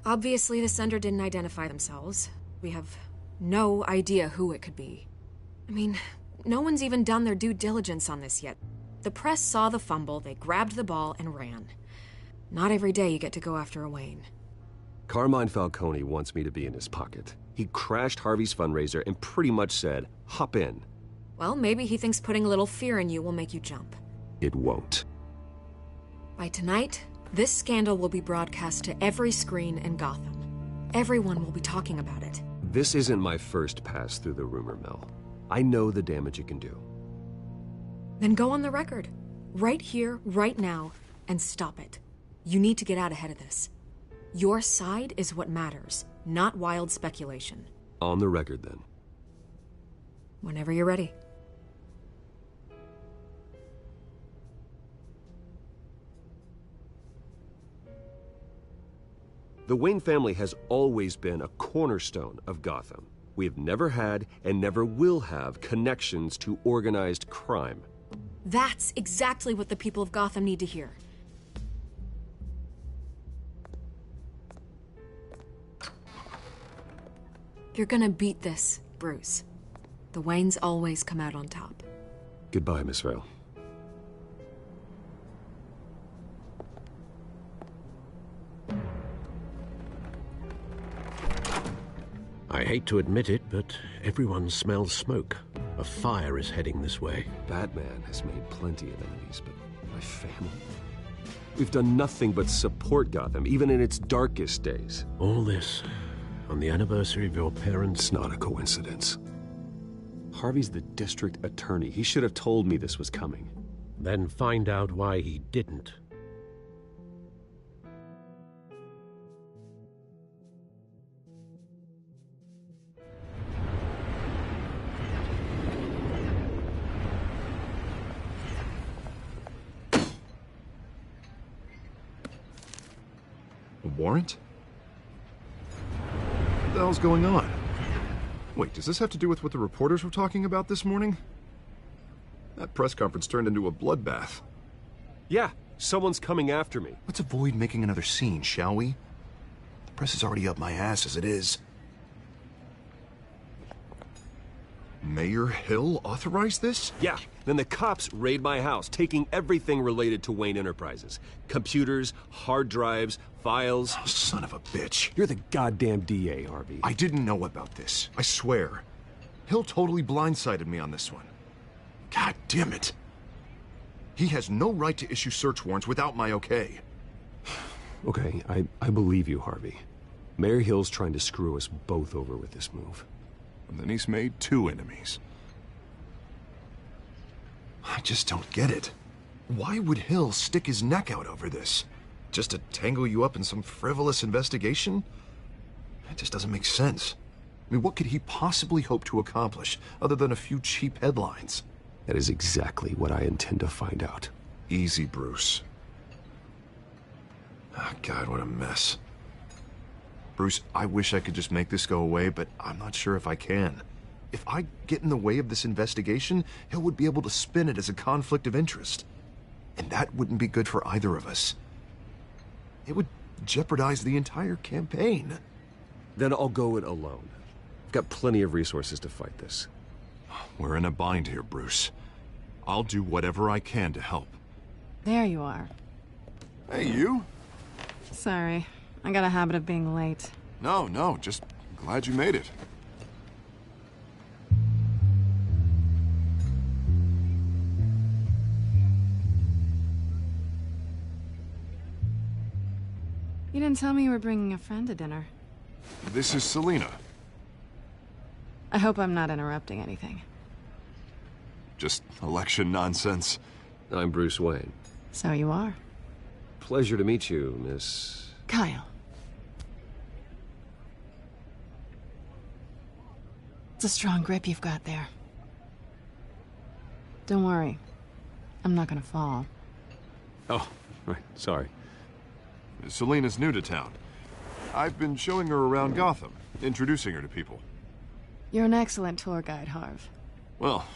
[SPEAKER 18] Obviously, the sender didn't identify themselves. We have no idea who it could be. I mean, no one's even done their due diligence on this yet. The press saw the fumble, they grabbed the ball and ran. Not every day you get to go after a Wayne.
[SPEAKER 7] Carmine Falcone wants me to be in his pocket. He crashed Harvey's fundraiser and pretty much said, hop in.
[SPEAKER 18] Well, maybe he thinks putting a little fear in you will make you jump.
[SPEAKER 7] It won't.
[SPEAKER 18] By tonight, this scandal will be broadcast to every screen in Gotham. Everyone will be talking about it.
[SPEAKER 7] This isn't my first pass through the rumor mill. I know the damage it can do.
[SPEAKER 18] Then go on the record. Right here, right now, and stop it. You need to get out ahead of this. Your side is what matters, not wild speculation.
[SPEAKER 7] On the record, then.
[SPEAKER 18] Whenever you're ready.
[SPEAKER 7] The Wayne family has always been a cornerstone of Gotham. We have never had and never will have connections to organized crime.
[SPEAKER 18] That's exactly what the people of Gotham need to hear. You're gonna beat this, Bruce. The Waynes always come out on top.
[SPEAKER 7] Goodbye, Miss Vale.
[SPEAKER 6] I hate to admit it, but everyone smells smoke. A fire is heading this way.
[SPEAKER 7] Batman has made plenty of enemies, but my family? We've done nothing but support Gotham, even in its darkest days.
[SPEAKER 6] All this on the anniversary of your parents'...
[SPEAKER 7] It's not a coincidence. Harvey's the district attorney. He should have told me this was coming.
[SPEAKER 6] Then find out why he didn't.
[SPEAKER 9] A warrant? What the hell's going on? Wait, does this have to do with what the reporters were talking about this morning? That press conference turned into a bloodbath.
[SPEAKER 7] Yeah, someone's coming after me.
[SPEAKER 9] Let's avoid making another scene, shall we? The press is already up my ass as it is. Mayor Hill authorized this?
[SPEAKER 7] Yeah, then the cops raid my house, taking everything related to Wayne Enterprises. Computers, hard drives, files.
[SPEAKER 9] Oh, son of a bitch.
[SPEAKER 7] You're the goddamn DA, Harvey.
[SPEAKER 9] I didn't know about this. I swear. Hill totally blindsided me on this one. God damn it. He has no right to issue search warrants without my okay.
[SPEAKER 7] Okay, I believe you, Harvey. Mayor Hill's trying to screw us both over with this move.
[SPEAKER 9] And then he's made 2 enemies. I just don't get it. Why would Hill stick his neck out over this? Just to tangle you up in some frivolous investigation? It just doesn't make sense. I mean, what could he possibly hope to accomplish other than a few cheap headlines?
[SPEAKER 7] That is exactly what I intend to find out.
[SPEAKER 9] Easy, Bruce. Oh, God, what a mess. Bruce, I wish I could just make this go away, but I'm not sure if I can. If I get in the way of this investigation, Hill would be able to spin it as a conflict of interest. And that wouldn't be good for either of us. It would jeopardize the entire campaign.
[SPEAKER 7] Then I'll go it alone. I've got plenty of resources to fight this.
[SPEAKER 9] We're in a bind here, Bruce. I'll do whatever I can to help.
[SPEAKER 8] There you are.
[SPEAKER 9] Hey, you?
[SPEAKER 8] Sorry. I got a habit of being late.
[SPEAKER 9] No, just glad you made it.
[SPEAKER 8] You didn't tell me you were bringing a friend to dinner.
[SPEAKER 9] This is Selina.
[SPEAKER 8] I hope I'm not interrupting anything.
[SPEAKER 9] Just election nonsense.
[SPEAKER 7] I'm Bruce Wayne.
[SPEAKER 8] So you are.
[SPEAKER 7] Pleasure to meet you, Miss...
[SPEAKER 8] Kyle. It's a strong grip you've got there. Don't worry. I'm not gonna fall.
[SPEAKER 7] Oh, right. Sorry.
[SPEAKER 9] Selina's new to town. I've been showing her around Gotham, introducing her to people.
[SPEAKER 8] You're an excellent tour guide, Harv.
[SPEAKER 9] Well,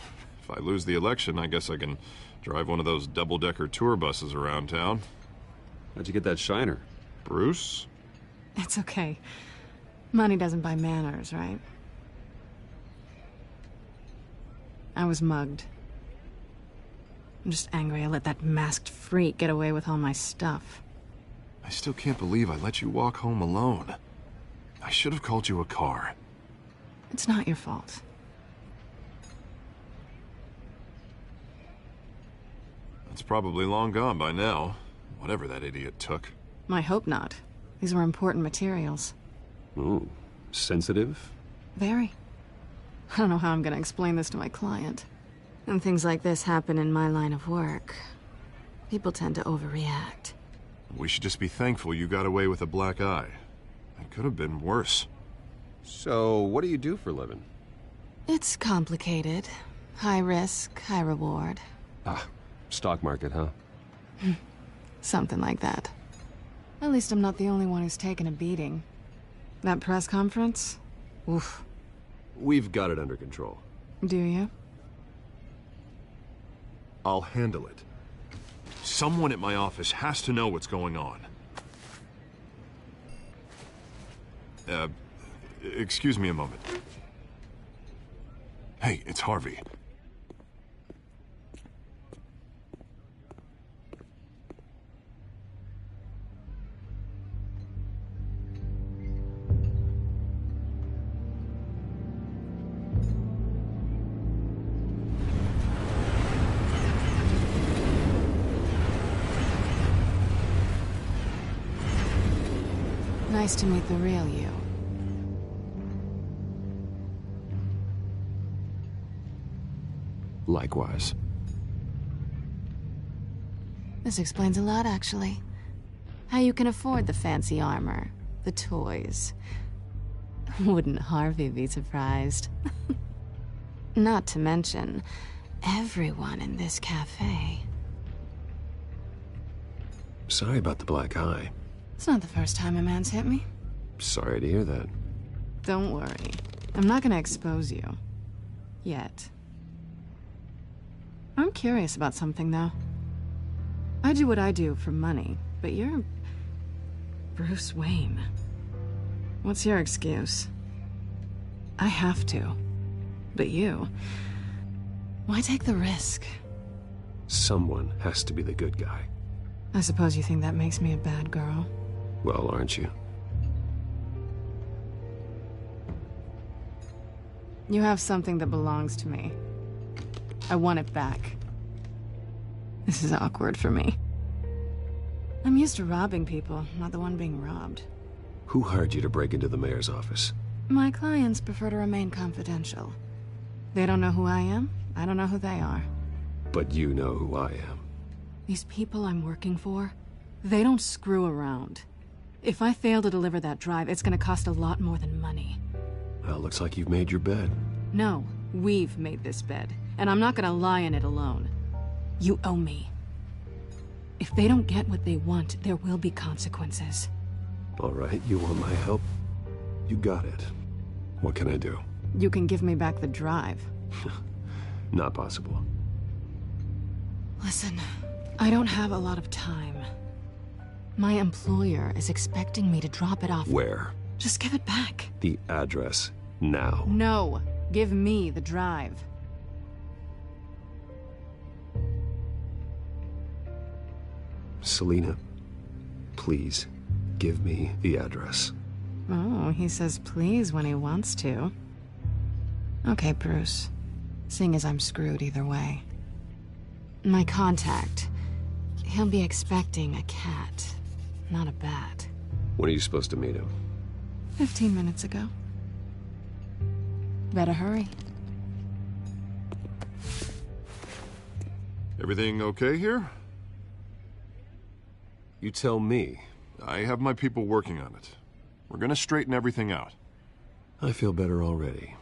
[SPEAKER 9] if I lose the election, I guess I can drive one of those double-decker tour buses around town.
[SPEAKER 7] How'd you get that shiner?
[SPEAKER 9] Bruce?
[SPEAKER 8] It's okay. Money doesn't buy manners, right? I was mugged. I'm just angry I let that masked freak get away with all my stuff.
[SPEAKER 9] I still can't believe I let you walk home alone. I should have called you a car.
[SPEAKER 8] It's not your fault.
[SPEAKER 9] It's probably long gone by now. Whatever that idiot took.
[SPEAKER 8] I hope not. These were important materials.
[SPEAKER 7] Ooh, sensitive?
[SPEAKER 8] Very. I don't know how I'm gonna explain this to my client. When things like this happen in my line of work, people tend to overreact.
[SPEAKER 9] We should just be thankful you got away with a black eye. It could have been worse.
[SPEAKER 7] So, what do you do for a living?
[SPEAKER 8] It's complicated. High risk, high reward.
[SPEAKER 7] Ah, stock market, huh?
[SPEAKER 8] Something like that. At least I'm not the only one who's taken a beating. That press conference? Oof.
[SPEAKER 7] We've got it under control.
[SPEAKER 8] Do you?
[SPEAKER 9] I'll handle it. Someone at my office has to know what's going on. Excuse me a moment. Hey, it's Harvey.
[SPEAKER 8] Nice to meet the real you.
[SPEAKER 7] Likewise.
[SPEAKER 8] This explains a lot, actually. How you can afford the fancy armor, the toys. Wouldn't Harvey be surprised? Not to mention, everyone in this cafe.
[SPEAKER 7] Sorry about the black eye.
[SPEAKER 8] It's not the first time a man's hit me.
[SPEAKER 7] Sorry to hear that.
[SPEAKER 8] Don't worry. I'm not gonna expose you. Yet. I'm curious about something, though. I do what I do for money, but you're... Bruce Wayne. What's your excuse? I have to. But you... Why take the risk?
[SPEAKER 7] Someone has to be the good guy.
[SPEAKER 8] I suppose you think that makes me a bad girl.
[SPEAKER 7] Well, aren't you?
[SPEAKER 8] You have something that belongs to me. I want it back. This is awkward for me. I'm used to robbing people, not the one being robbed.
[SPEAKER 7] Who hired you to break into the mayor's office?
[SPEAKER 8] My clients prefer to remain confidential. They don't know who I am, I don't know who they are.
[SPEAKER 7] But you know who I am.
[SPEAKER 8] These people I'm working for, they don't screw around. If I fail to deliver that drive, it's gonna cost a lot more than money.
[SPEAKER 7] Well, looks like you've made your bed.
[SPEAKER 8] No, we've made this bed, and I'm not gonna lie in it alone. You owe me. If they don't get what they want, there will be consequences.
[SPEAKER 7] All right, you want my help? You got it. What can I do?
[SPEAKER 8] You can give me back the drive.
[SPEAKER 7] Not possible.
[SPEAKER 8] Listen, I don't have a lot of time. My employer is expecting me to drop it off.
[SPEAKER 7] Where?
[SPEAKER 8] Just give it back.
[SPEAKER 7] The address, now.
[SPEAKER 8] No, give me the drive.
[SPEAKER 7] Selina, please, give me the address.
[SPEAKER 8] Oh, he says please when he wants to. Okay, Bruce. Seeing as I'm screwed either way. My contact. He'll be expecting a cat, not a bat.
[SPEAKER 7] When are you supposed to meet him?
[SPEAKER 8] 15 minutes ago. Better hurry.
[SPEAKER 9] Everything okay here?
[SPEAKER 7] You tell me.
[SPEAKER 9] I have my people working on it. We're gonna straighten everything out.
[SPEAKER 7] I feel better already.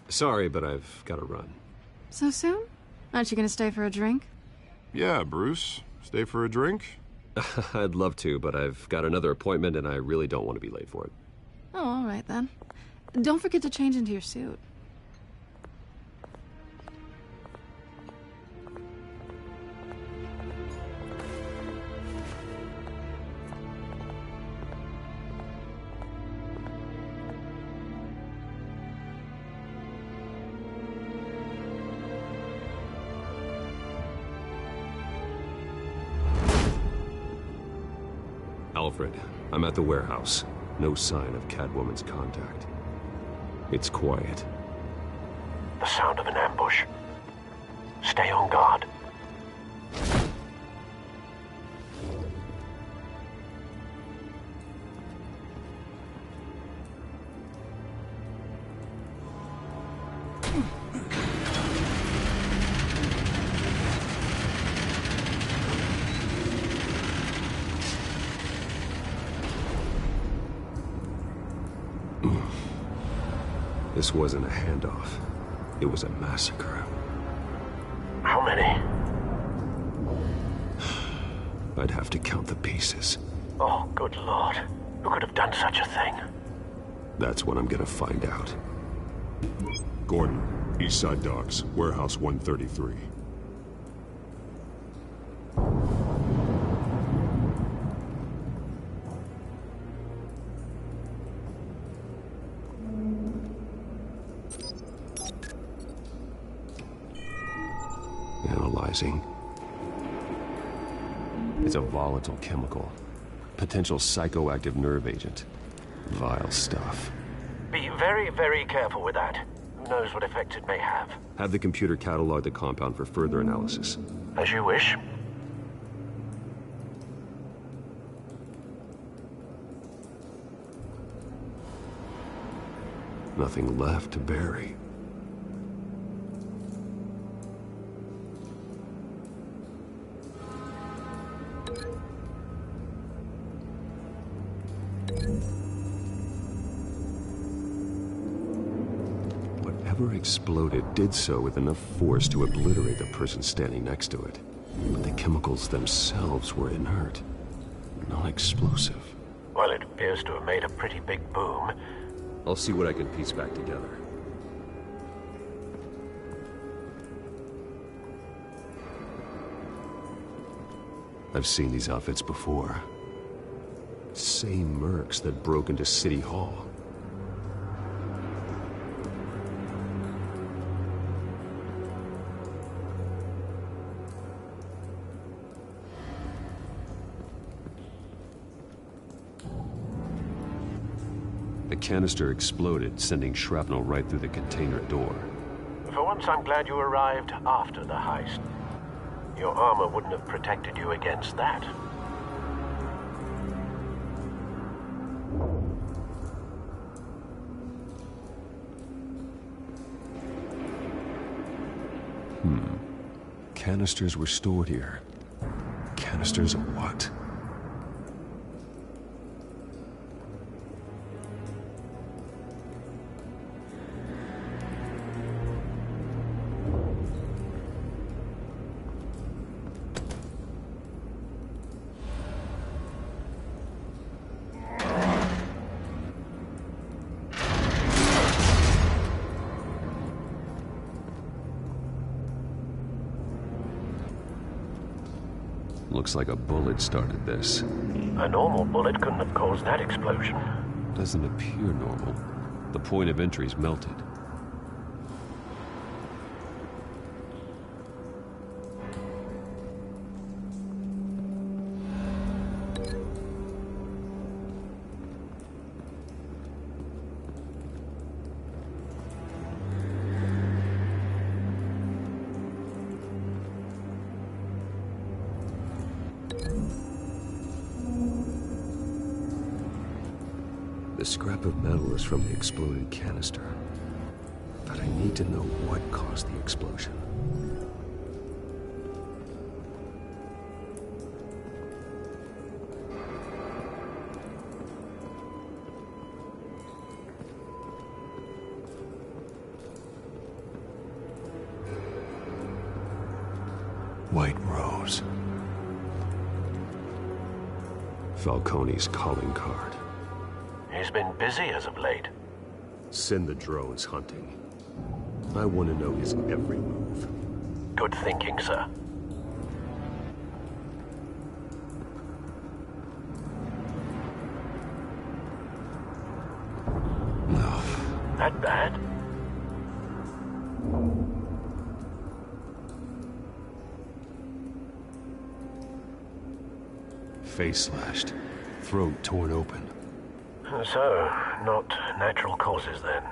[SPEAKER 7] Sorry, but I've got to run.
[SPEAKER 8] So soon? Aren't you gonna stay for a drink?
[SPEAKER 9] Yeah, Bruce. Stay for a drink?
[SPEAKER 7] I'd love to, but I've got another appointment and I really don't want to be late for it.
[SPEAKER 8] Oh, all right then. Don't forget to change into your suit.
[SPEAKER 7] Alfred, I'm at the warehouse. No sign of Catwoman's contact. It's quiet.
[SPEAKER 20] The sound of an ambush. Stay on guard.
[SPEAKER 7] This wasn't a handoff. It was a massacre.
[SPEAKER 20] How many?
[SPEAKER 7] I'd have to count the pieces.
[SPEAKER 20] Oh, good Lord. Who could have done such a thing?
[SPEAKER 7] That's what I'm gonna find out.
[SPEAKER 1] Gordon, East Side Docks, Warehouse 133.
[SPEAKER 7] Analyzing. It's a volatile chemical. Potential psychoactive nerve agent. Vile stuff.
[SPEAKER 20] Be very, very careful with that. Who knows what effects it may have.
[SPEAKER 7] Have the computer catalog the compound for further analysis.
[SPEAKER 20] As you wish.
[SPEAKER 7] Nothing left to bury. Whatever exploded did so with enough force to obliterate the person standing next to it. But the chemicals themselves were inert, non-explosive.
[SPEAKER 20] Well, it appears to have made a pretty big boom.
[SPEAKER 7] I'll see what I can piece back together. I've seen these outfits before. Same mercs that broke into City Hall. The canister exploded, sending shrapnel right through the container door.
[SPEAKER 20] For once, I'm glad you arrived after the heist. Your armor wouldn't have protected you against that.
[SPEAKER 7] Canisters were stored here. Canisters of what? Looks like a bullet started this.
[SPEAKER 20] A normal bullet couldn't have caused that explosion.
[SPEAKER 7] Doesn't appear normal. The point of entry's melted. The scrap of metal is from the exploded canister. But I need to know what caused the explosion. White Rose. Falcone's calling card.
[SPEAKER 20] He's been busy as of late.
[SPEAKER 7] Send the drones hunting. I want to know his every move.
[SPEAKER 20] Good thinking, sir. That bad?
[SPEAKER 7] Face slashed, throat torn open.
[SPEAKER 20] So, not natural causes then.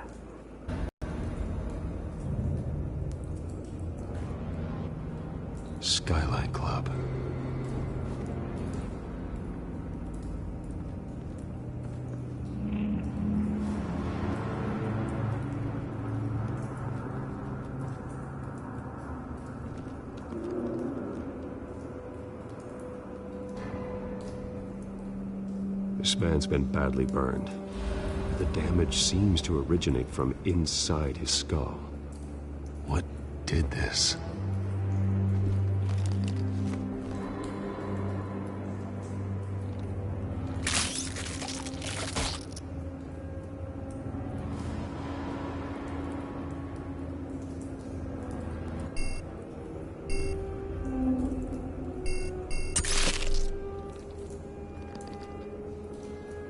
[SPEAKER 7] Skyline Club. This man's been badly burned. The damage seems to originate from inside his skull. What did this?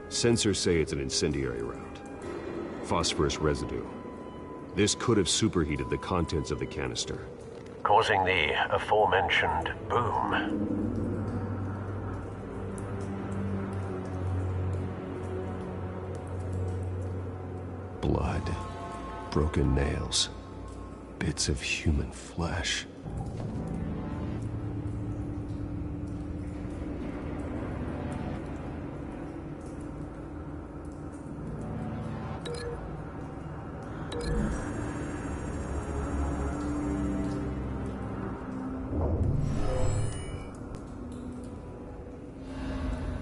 [SPEAKER 7] Sensors say it's an incendiary round. Phosphorus residue. This could have superheated the contents of the canister,
[SPEAKER 20] causing the aforementioned boom.
[SPEAKER 7] Blood, broken nails, bits of human flesh.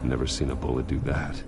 [SPEAKER 7] Never seen a bullet do that.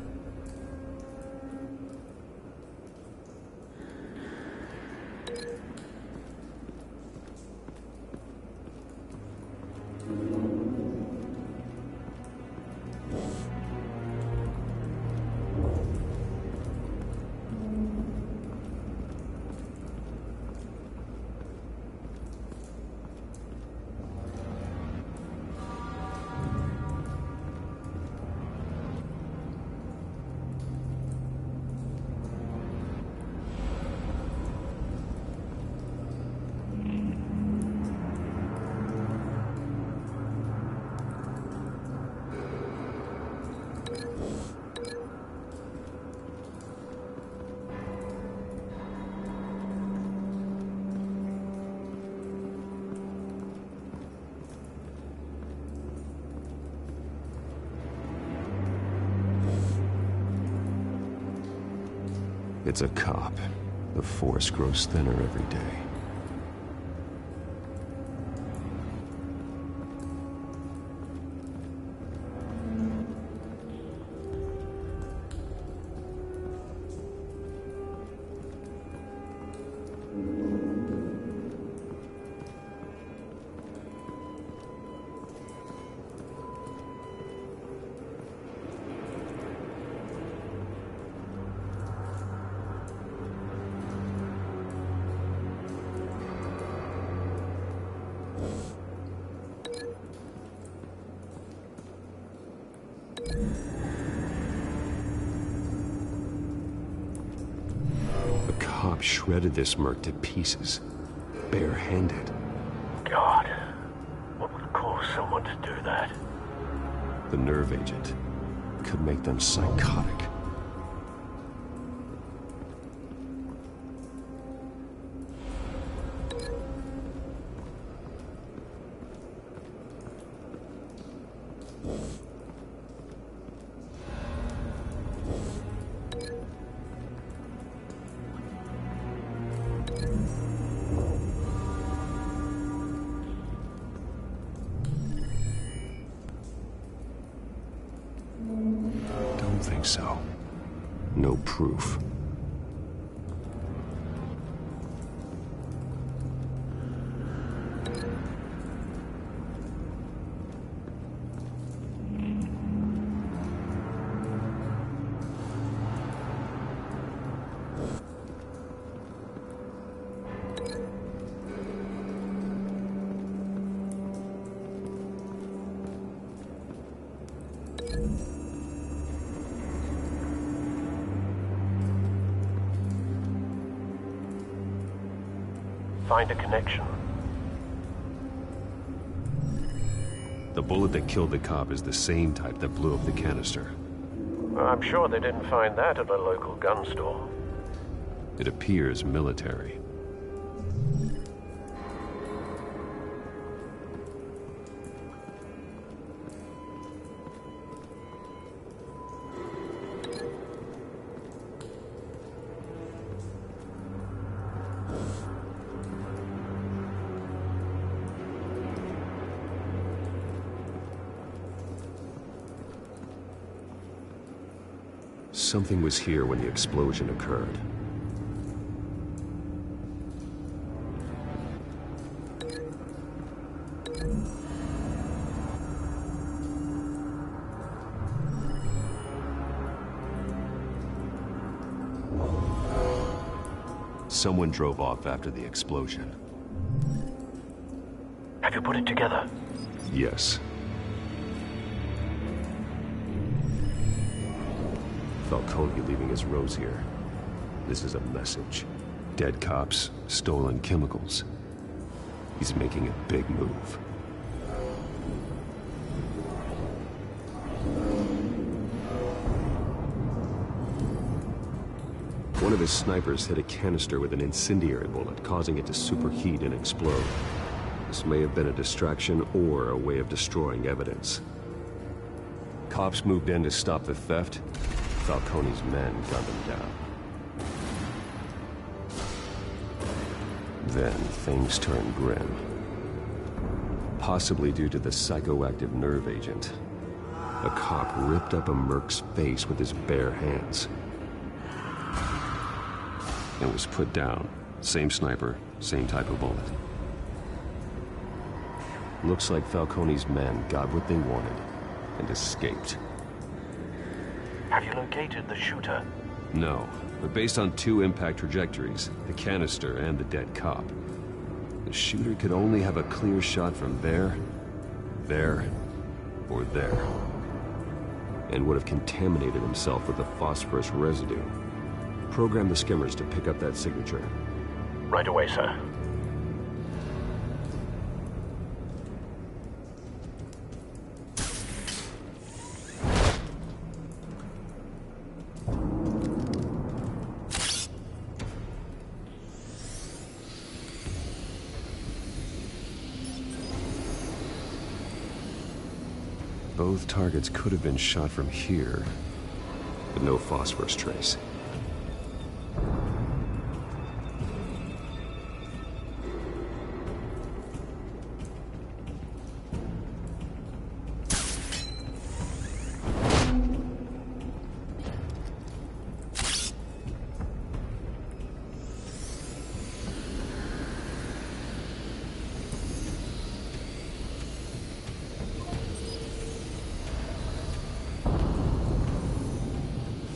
[SPEAKER 7] It's a cop. The force grows thinner every day. Shredded this merc to pieces, bare-handed.
[SPEAKER 20] God, what would cause someone to do that?
[SPEAKER 7] The nerve agent could make them psychotic. Think so. No proof.
[SPEAKER 20] Find a connection.
[SPEAKER 7] The bullet that killed the cop is the same type that blew up the canister.
[SPEAKER 20] Well, I'm sure they didn't find that at a local gun store.
[SPEAKER 7] It appears military. Something was here when the explosion occurred. Someone drove off after the explosion.
[SPEAKER 20] Have you put it together?
[SPEAKER 7] Yes. Falcone leaving his rose here. This is a message. Dead cops, stolen chemicals. He's making a big move. One of his snipers hit a canister with an incendiary bullet, causing it to superheat and explode. This may have been a distraction or a way of destroying evidence. Cops moved in to stop the theft. Falcone's men gunned him down. Then things turned grim. Possibly due to the psychoactive nerve agent. A cop ripped up a merc's face with his bare hands. It was put down. Same sniper, same type of bullet. Looks like Falcone's men got what they wanted and escaped.
[SPEAKER 20] Have you located the shooter?
[SPEAKER 7] No, but based on 2 impact trajectories, the canister and the dead cop, the shooter could only have a clear shot from there, or there, and would have contaminated himself with the phosphorus residue. Program the skimmers to pick up that signature.
[SPEAKER 20] Right away, sir.
[SPEAKER 7] Both targets could have been shot from here, but no phosphorus trace.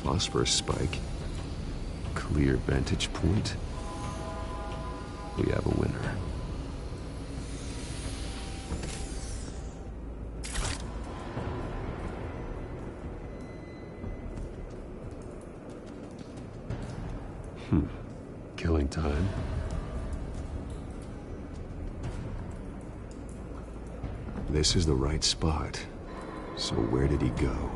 [SPEAKER 7] Phosphorus spike. Clear vantage point. We have a winner. Killing time. This is the right spot. So where did he go?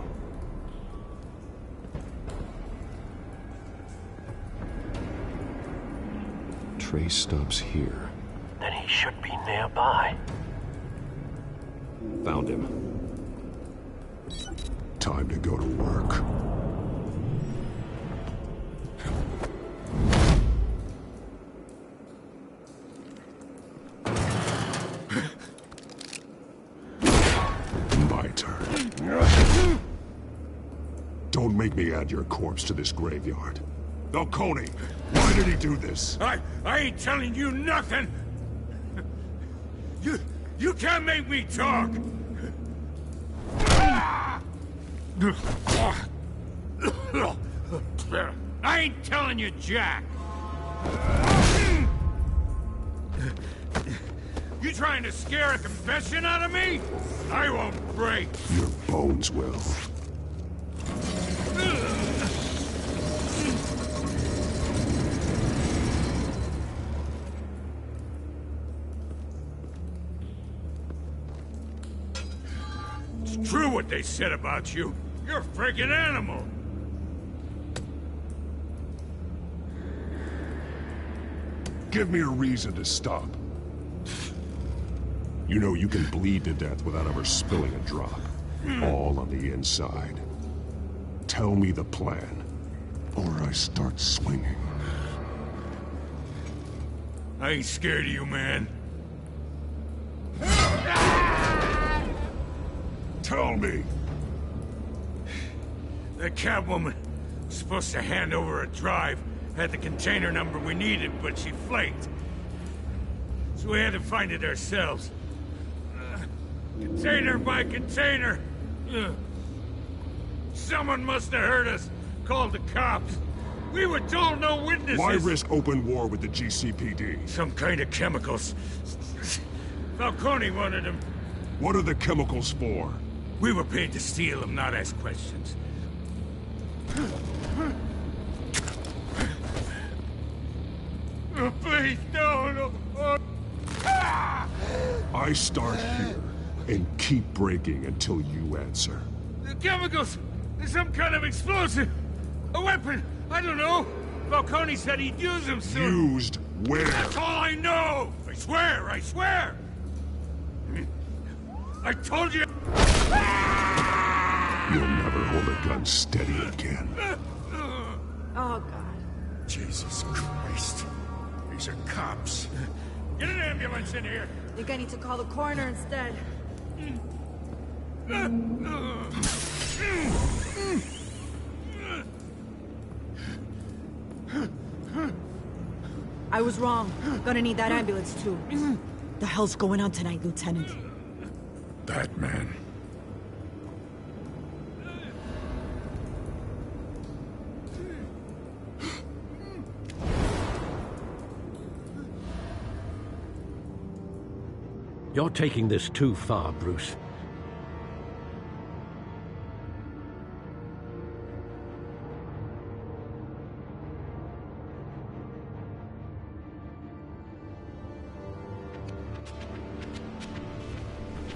[SPEAKER 7] Trace stops here.
[SPEAKER 20] Then he should be nearby.
[SPEAKER 7] Found him.
[SPEAKER 1] Time to go to work. My turn. Don't make me add your corpse to this graveyard. Falcone, why did he do this?
[SPEAKER 3] I ain't telling you nothing! You can't make me talk! I ain't telling you jack! You trying to scare a confession out of me? I won't break!
[SPEAKER 1] Your bones will.
[SPEAKER 3] It's true what they said about you. You're a freaking animal.
[SPEAKER 1] Give me a reason to stop. You know you can bleed to death without ever spilling a drop. All on the inside. Tell me the plan, or I start swinging.
[SPEAKER 3] I ain't scared of you, man.
[SPEAKER 1] Tell me.
[SPEAKER 3] That Catwoman, Supposed to hand over a drive. Had the container number we needed, but she flaked. So we had to find it ourselves. Container by container. Someone must have heard us. Called the cops. We were told no witnesses.
[SPEAKER 1] Why risk open war with the GCPD?
[SPEAKER 3] Some kind of chemicals. Falcone wanted them.
[SPEAKER 1] What are the chemicals for?
[SPEAKER 3] We were paid to steal them, not ask questions. Oh, please, no.
[SPEAKER 1] I start here and keep breaking until you answer.
[SPEAKER 3] The chemicals! There's some kind of explosive! A weapon! I don't know! Falcone said he'd use them soon.
[SPEAKER 1] Used where?
[SPEAKER 3] That's all I know! I swear! I told you!
[SPEAKER 1] You'll never hold a gun steady again.
[SPEAKER 19] Oh, God.
[SPEAKER 3] Jesus Christ. These are cops. Get an ambulance in here!
[SPEAKER 19] I think I need to call the coroner instead. I was wrong. Gonna need that ambulance, too. The hell's going on tonight, Lieutenant?
[SPEAKER 3] Batman.
[SPEAKER 6] You're taking this too far, Bruce.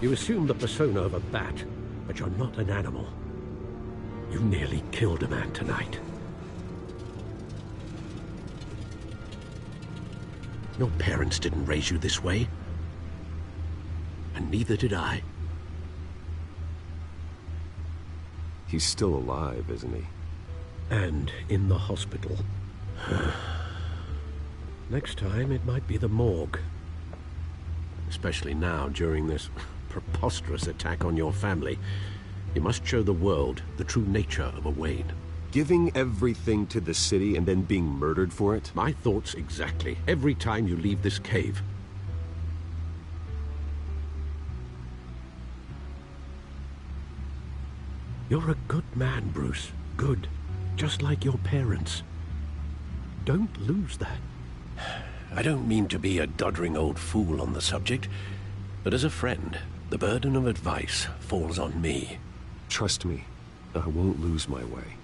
[SPEAKER 6] You assume the persona of a bat, but you're not an animal. You nearly killed a man tonight. Your parents didn't raise you this way. And neither did I.
[SPEAKER 7] He's still alive, isn't he?
[SPEAKER 6] And in the hospital. Next time, it might be the morgue. Especially now, during this preposterous attack on your family. You must show the world the true nature of a Wayne.
[SPEAKER 7] Giving everything to the city and then being murdered for it?
[SPEAKER 6] My thoughts exactly. Every time you leave this cave. You're a good man, Bruce. Good. Just like your parents. Don't lose that. I don't mean to be a doddering old fool on the subject, but as a friend, the burden of advice falls on me.
[SPEAKER 7] Trust me, I won't lose my way.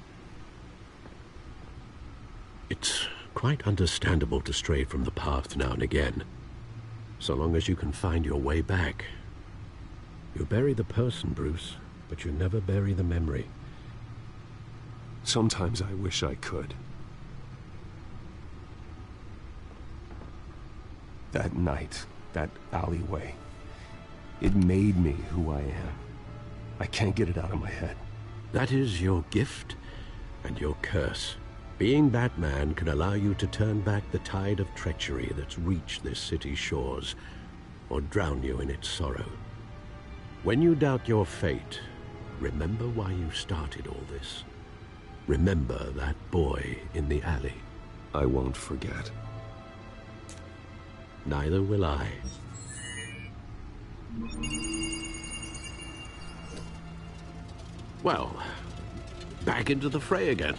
[SPEAKER 6] It's quite understandable to stray from the path now and again, so long as you can find your way back. You bury the person, Bruce, but you never bury the memory.
[SPEAKER 7] Sometimes I wish I could. That night, that alleyway, it made me who I am. I can't get it out of my head.
[SPEAKER 6] That is your gift and your curse. Being Batman can allow you to turn back the tide of treachery that's reached this city's shores, or drown you in its sorrow. When you doubt your fate, remember why you started all this. Remember that boy in the alley.
[SPEAKER 7] I won't forget.
[SPEAKER 6] Neither will I. Well, back into the fray again.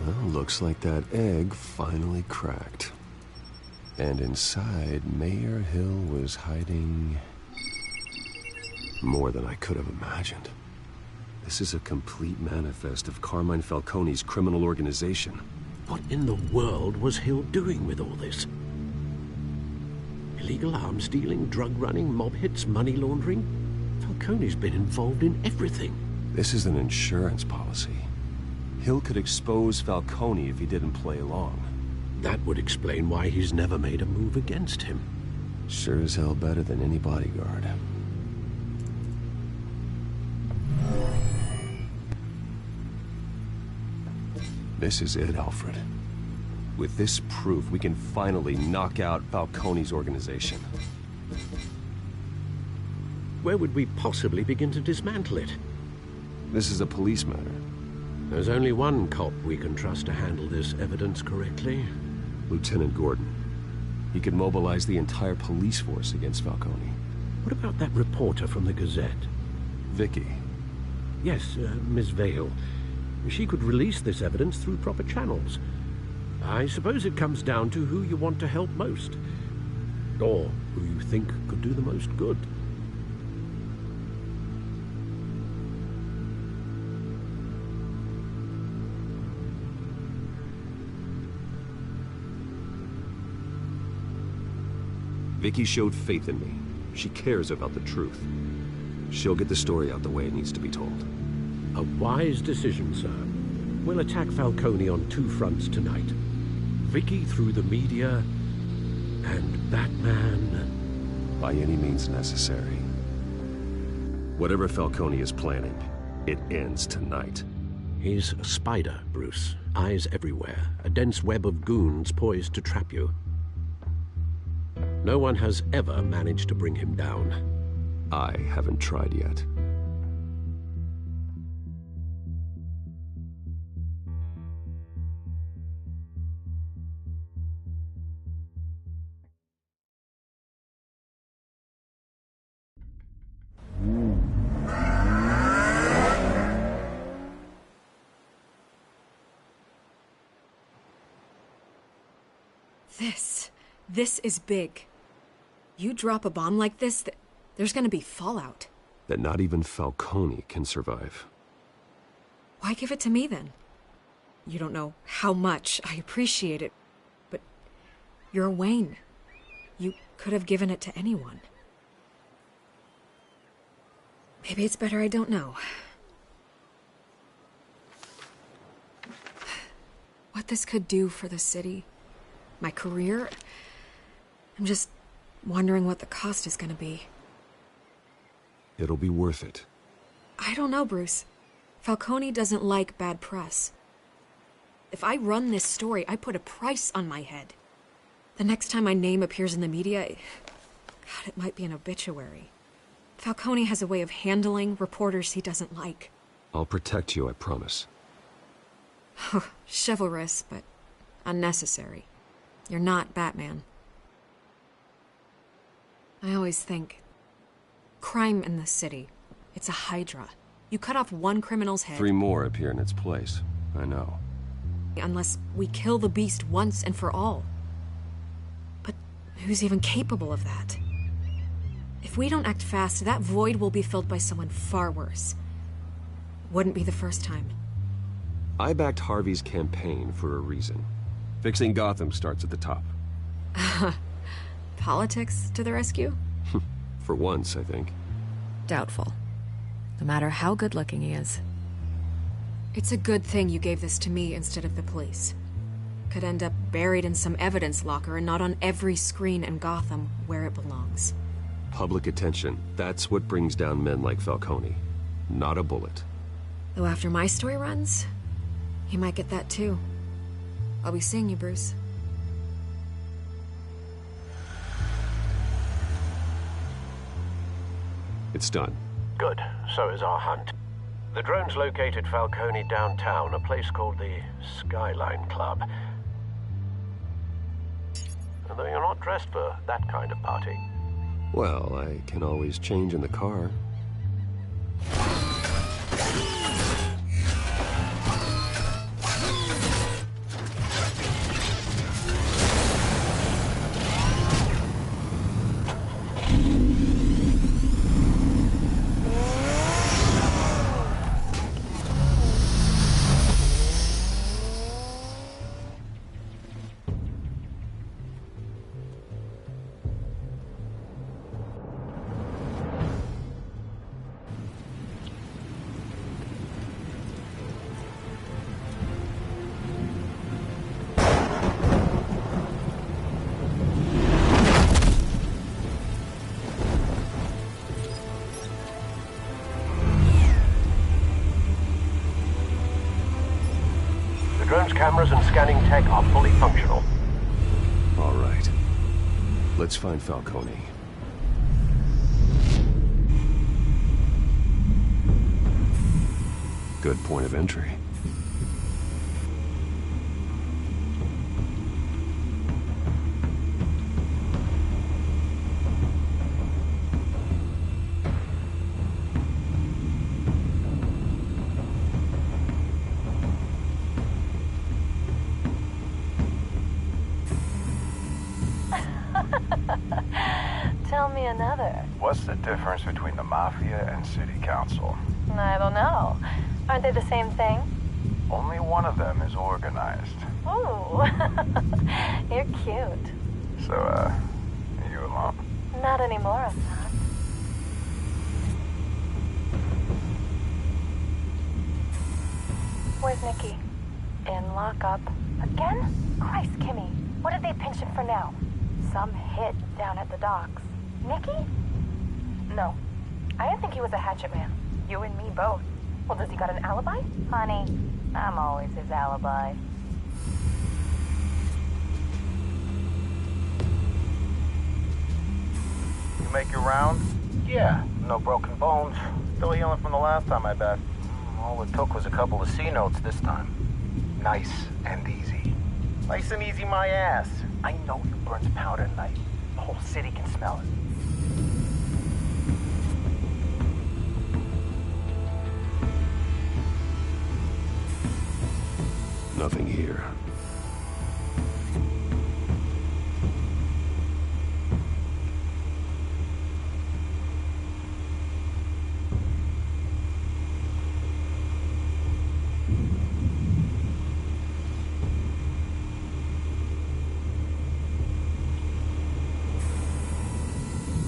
[SPEAKER 7] Well, looks like that egg finally cracked. And inside, Mayor Hill was hiding more than I could have imagined. This is a complete manifest of Carmine Falcone's criminal organization.
[SPEAKER 6] What in the world was Hill doing with all this? Illegal arms dealing, drug running, mob hits, money laundering? Falcone's been involved in everything.
[SPEAKER 7] This is an insurance policy. Hill could expose Falcone if he didn't play along.
[SPEAKER 6] That would explain why he's never made a move against him.
[SPEAKER 7] Sure as hell better than any bodyguard. This is it, Alfred. With this proof, we can finally knock out Falcone's organization.
[SPEAKER 6] where would we possibly begin to dismantle it?
[SPEAKER 7] This is a police matter.
[SPEAKER 6] There's only one cop we can trust to handle this evidence correctly.
[SPEAKER 7] Lieutenant Gordon. He could mobilize the entire police force against Falcone.
[SPEAKER 6] What about that reporter from the Gazette?
[SPEAKER 7] Vicky.
[SPEAKER 6] Yes, Miss Vale. She could release this evidence through proper channels. I suppose it comes down to who you want to help most. Or who you think could do the most good.
[SPEAKER 7] Vicky showed faith in me. She cares about the truth. She'll get the story out the way it needs to be told.
[SPEAKER 6] A wise decision, sir. We'll attack Falcone on two fronts tonight. Vicky through the media, and Batman...
[SPEAKER 7] by any means necessary. Whatever Falcone is planning, it ends tonight.
[SPEAKER 6] He's a spider, Bruce. Eyes everywhere. A dense web of goons poised to trap you. No one has ever managed to bring him down.
[SPEAKER 7] I haven't tried yet.
[SPEAKER 18] This is big. You drop a bomb like this, there's gonna be fallout.
[SPEAKER 7] That not even Falcone can survive.
[SPEAKER 18] Why give it to me, then? You don't know how much I appreciate it, but you're Wayne. You could have given it to anyone. Maybe it's better I don't know. What this could do for the city, my career, I'm just wondering what the cost is gonna be.
[SPEAKER 7] It'll be worth it.
[SPEAKER 18] I don't know, Bruce. Falcone doesn't like bad press. If I run this story, I put a price on my head. The next time my name appears in the media, God, it might be an obituary. Falcone has a way of handling reporters he doesn't like.
[SPEAKER 7] I'll protect you, I promise.
[SPEAKER 18] Chivalrous, but unnecessary. You're not Batman. I always think, crime in the city, it's a hydra. You cut off one criminal's head...
[SPEAKER 7] 3 more appear in its place. I know.
[SPEAKER 18] Unless we kill the beast once and for all. But who's even capable of that? If we don't act fast, that void will be filled by someone far worse. Wouldn't be the first time.
[SPEAKER 7] I backed Harvey's campaign for a reason. Fixing Gotham starts at the top.
[SPEAKER 18] Politics to the rescue?
[SPEAKER 7] For once, I think.
[SPEAKER 8] Doubtful. No matter how good-looking he is.
[SPEAKER 18] It's a good thing you gave this to me instead of the police. Could end up buried in some evidence locker and not on every screen in Gotham where it belongs.
[SPEAKER 7] Public attention, that's what brings down men like Falcone. Not a bullet.
[SPEAKER 18] Though after my story runs, he might get that too. I'll be seeing you, Bruce.
[SPEAKER 7] It's done.
[SPEAKER 20] Good. So is our hunt. The drones located Falcone downtown, a place called the Skyline Club. And though you're not dressed for that kind of party.
[SPEAKER 7] Well, I can always change in the car.
[SPEAKER 20] Drone's cameras and scanning tech are fully functional.
[SPEAKER 7] All right. Let's find Falcone. Good point of entry.
[SPEAKER 21] Tell me another.
[SPEAKER 22] What's the difference between the Mafia and City Council?
[SPEAKER 21] I don't know. Aren't they the same thing?
[SPEAKER 22] Only one of them is organized.
[SPEAKER 21] Ooh. You're cute.
[SPEAKER 22] So, are you alone?
[SPEAKER 21] Not anymore, I'm not. Where's Nicky? In lockup. Again? Christ, Kimmy. What did they pinch him for now? Some hit down at the docks. Nicky? No. I didn't think he was a hatchet man. You and me both. Well, does he got an alibi? Honey, I'm always his alibi.
[SPEAKER 22] You make your rounds? Yeah, no broken bones. Still healing from the last time, I bet. All it took was a couple of C notes this time. Nice and easy. Nice and easy, my ass. I know you burned powder at night. The whole city can smell it.
[SPEAKER 7] Nothing here.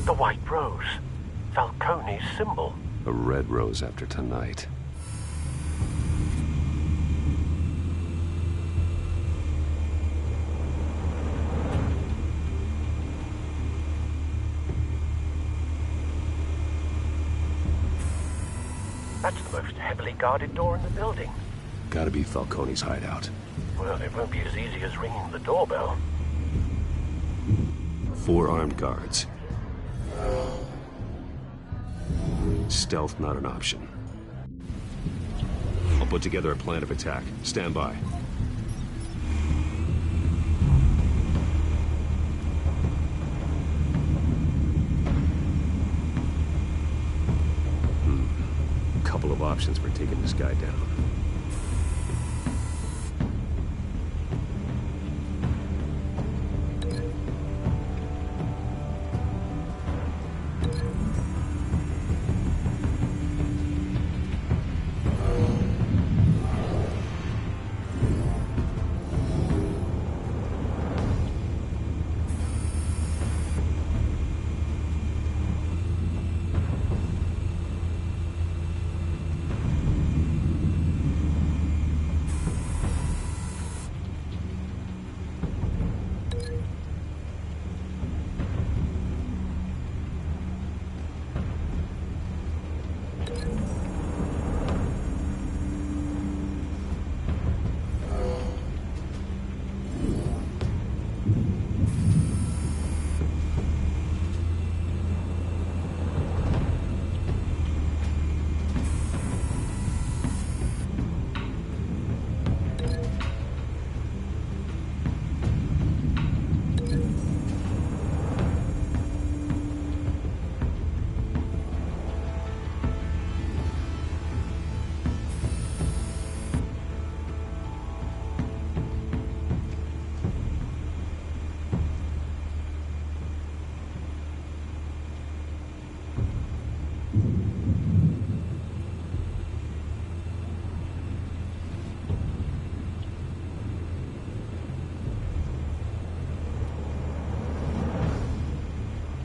[SPEAKER 20] The white rose. Falcone's symbol.
[SPEAKER 7] A red rose after tonight.
[SPEAKER 20] That's the most heavily guarded door in the building.
[SPEAKER 7] Gotta be Falcone's hideout.
[SPEAKER 20] Well, it won't be as easy as ringing the doorbell.
[SPEAKER 7] 4 armed guards. Stealth not an option. I'll put together a plan of attack. Stand by. Couple of options for taking this guy down.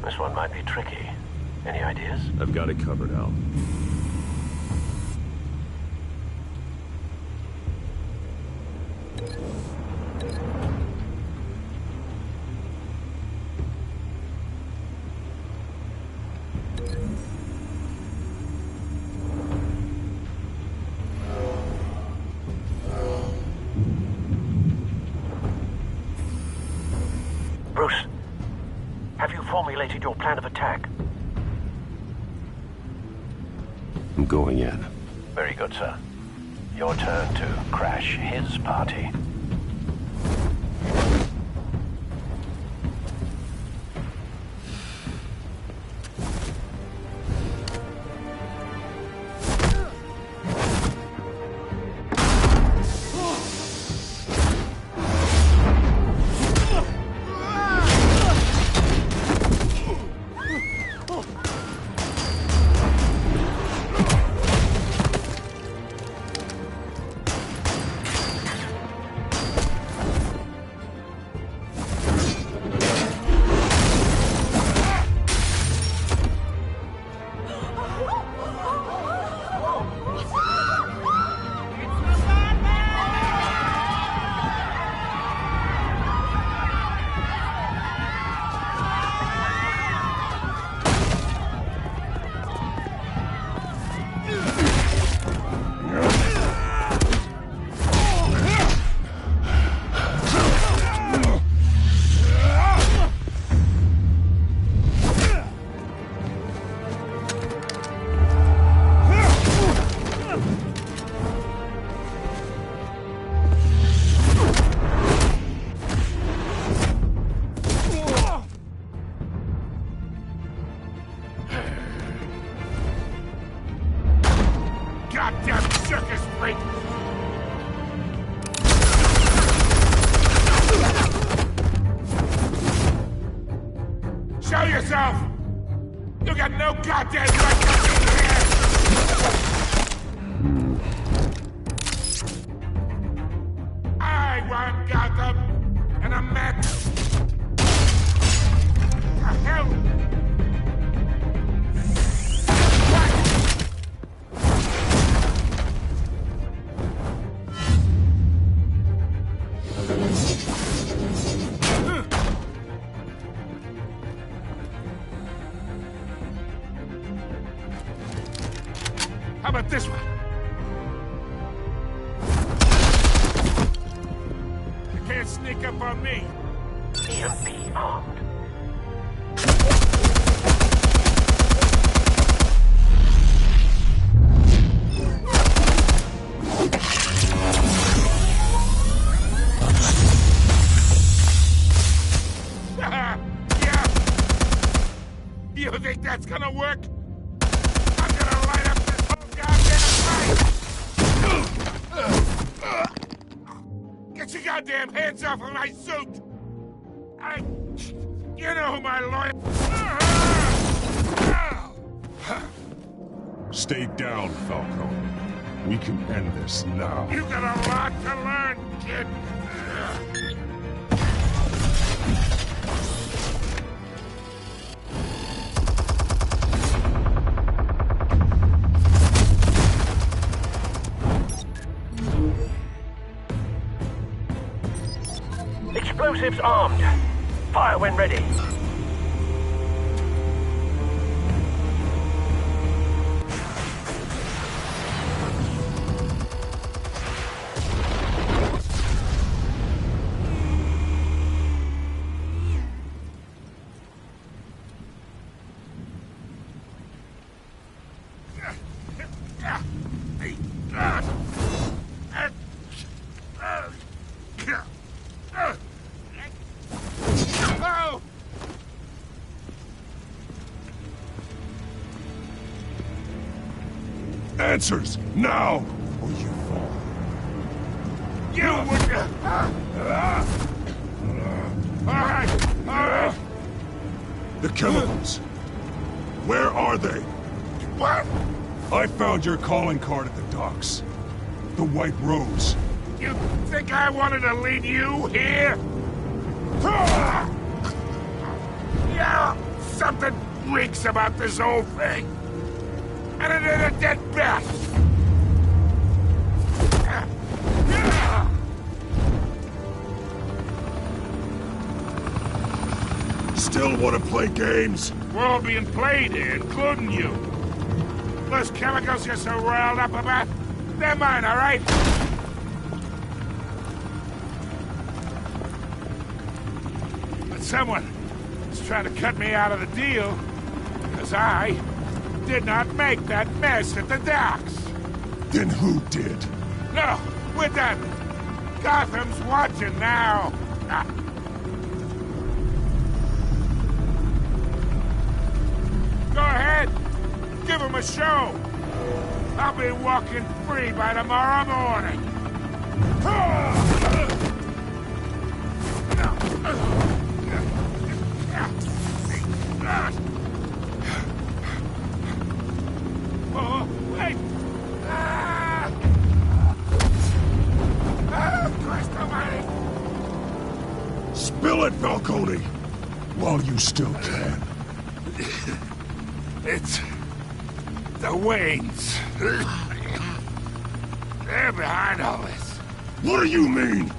[SPEAKER 20] This one might be tricky. Any ideas?
[SPEAKER 7] I've got it covered, Al.
[SPEAKER 20] Bruce, have you formulated your plan of attack?
[SPEAKER 7] I'm going in.
[SPEAKER 20] Very good, sir. your turn to crash his party.
[SPEAKER 12] Goddamn circus freak! Show yourself! You got no goddamn right to be here! I want Gotham and a mess! The hell? How about this one? You can't sneak up on me.
[SPEAKER 20] EMP armed.
[SPEAKER 12] Yeah. You think that's gonna work? I'm gonna light up this whole goddamn place! Get your goddamn hands off of my suit! You know who my lawyer...
[SPEAKER 1] Stay down, Falcone. We can end this now.
[SPEAKER 12] You got a lot to learn, kid.
[SPEAKER 20] Explosives armed. Fire when ready.
[SPEAKER 1] Answers, now, or you fall.
[SPEAKER 12] You would... All right.
[SPEAKER 1] The chemicals. Where are they?
[SPEAKER 12] What?
[SPEAKER 1] I found your calling card at the docks. The White Rose.
[SPEAKER 12] You think I wanted to lead you here? Yeah, something reeks about this whole thing. And it ain't a dead bat.
[SPEAKER 1] Still want to play games?
[SPEAKER 12] We're all being played here, including you. Those chemicals you're so riled up about, they're mine, all right? But someone is trying to cut me out of the deal, because I did not make that mess at the docks.
[SPEAKER 1] Then who did?
[SPEAKER 12] No, we're done. Gotham's watching now. Go ahead. Give him a show. I'll be walking free by tomorrow morning. Oh, wait! Christ almighty!
[SPEAKER 1] Spill it, Falcone! While you still can.
[SPEAKER 12] It's the Waynes. They're behind all this.
[SPEAKER 1] What do you mean?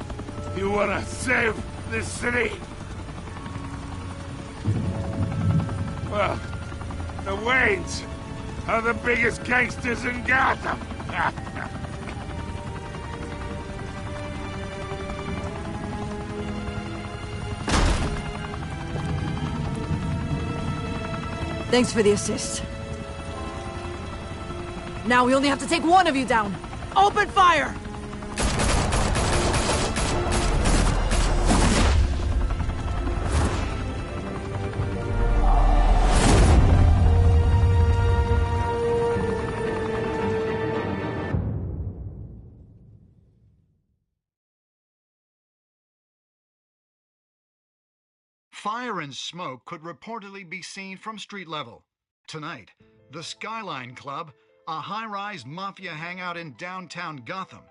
[SPEAKER 12] You wanna save this city? Well, the Waynes are the biggest gangsters in Gotham.
[SPEAKER 4] Thanks for the assist. Now we only have to take one of you down. Open fire!
[SPEAKER 13] Fire and smoke could reportedly be seen from street level. Tonight, the Skyline Club, a high-rise mafia hangout in downtown Gotham,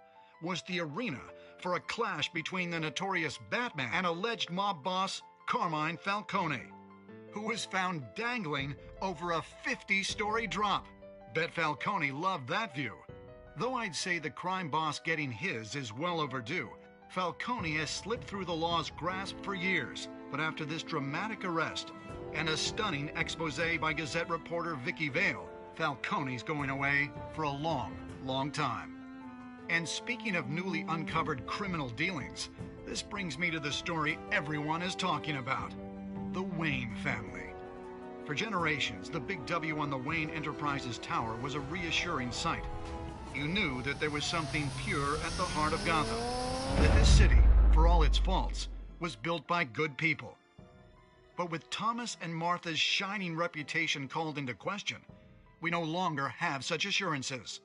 [SPEAKER 13] was the arena for a clash between the notorious Batman and alleged mob boss Carmine Falcone, who was found dangling over a 50-story drop. Bet Falcone loved that view. Though I'd say the crime boss getting his is well overdue, Falcone has slipped through the law's grasp for years. But after this dramatic arrest and a stunning expose by Gazette reporter Vicky Vale, Falcone's going away for a long, long time. And speaking of newly uncovered criminal dealings, this brings me to the story everyone is talking about: the Wayne family. For generations, the big W on the Wayne Enterprises Tower was a reassuring sight. You knew that there was something pure at the heart of Gotham, that this city, for all its faults, was built by good people. But with Thomas and Martha's shining reputation called into question, we no longer have such assurances.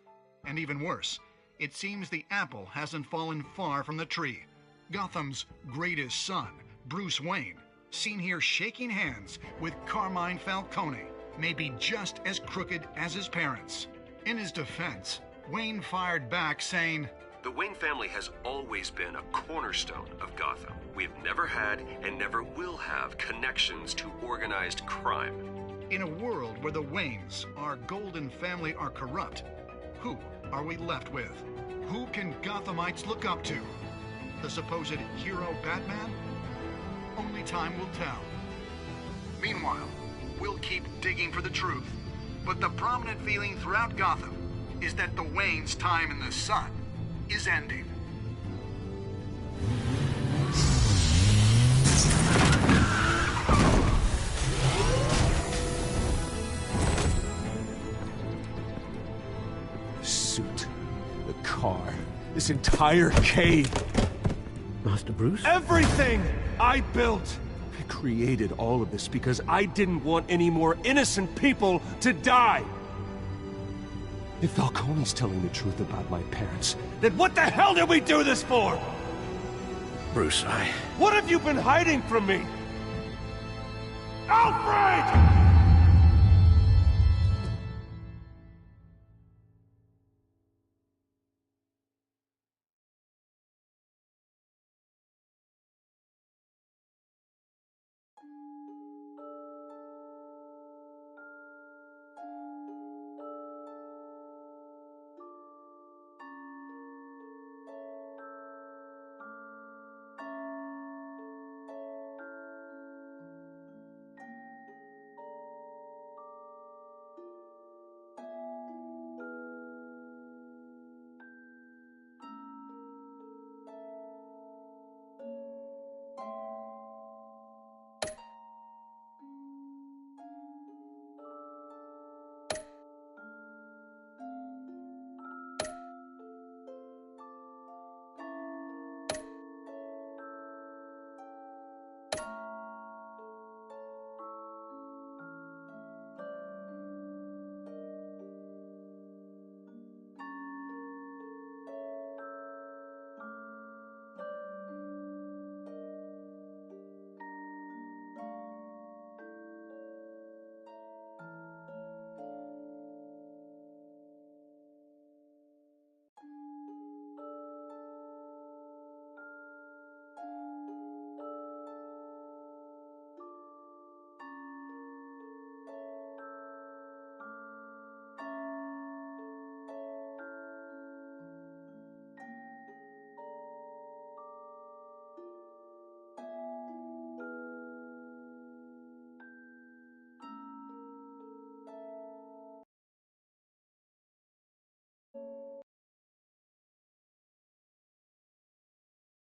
[SPEAKER 13] And even worse, it seems the apple hasn't fallen far from the tree. Gotham's greatest son, Bruce Wayne, seen here shaking hands with Carmine Falcone, may be just as crooked as his parents. In his defense, Wayne fired back saying,
[SPEAKER 7] "The Wayne family has always been a cornerstone of Gotham. We've never had and never will have connections to organized crime."
[SPEAKER 13] In a world where the Waynes, our golden family, are corrupt, who are we left with? Who can Gothamites look up to? The supposed hero Batman? Only time will tell. Meanwhile, we'll keep digging for the truth. But the prominent feeling throughout Gotham is that the Waynes' time in the sun is ending.
[SPEAKER 15] The suit, the car, this entire cave.
[SPEAKER 6] Master Bruce?
[SPEAKER 15] Everything I built! I created all of this because I didn't want any more innocent people to die. If Falcone's telling the truth about my parents, then what the hell did we do this for?
[SPEAKER 6] Bruce,
[SPEAKER 15] What have you been hiding from me? Alfred!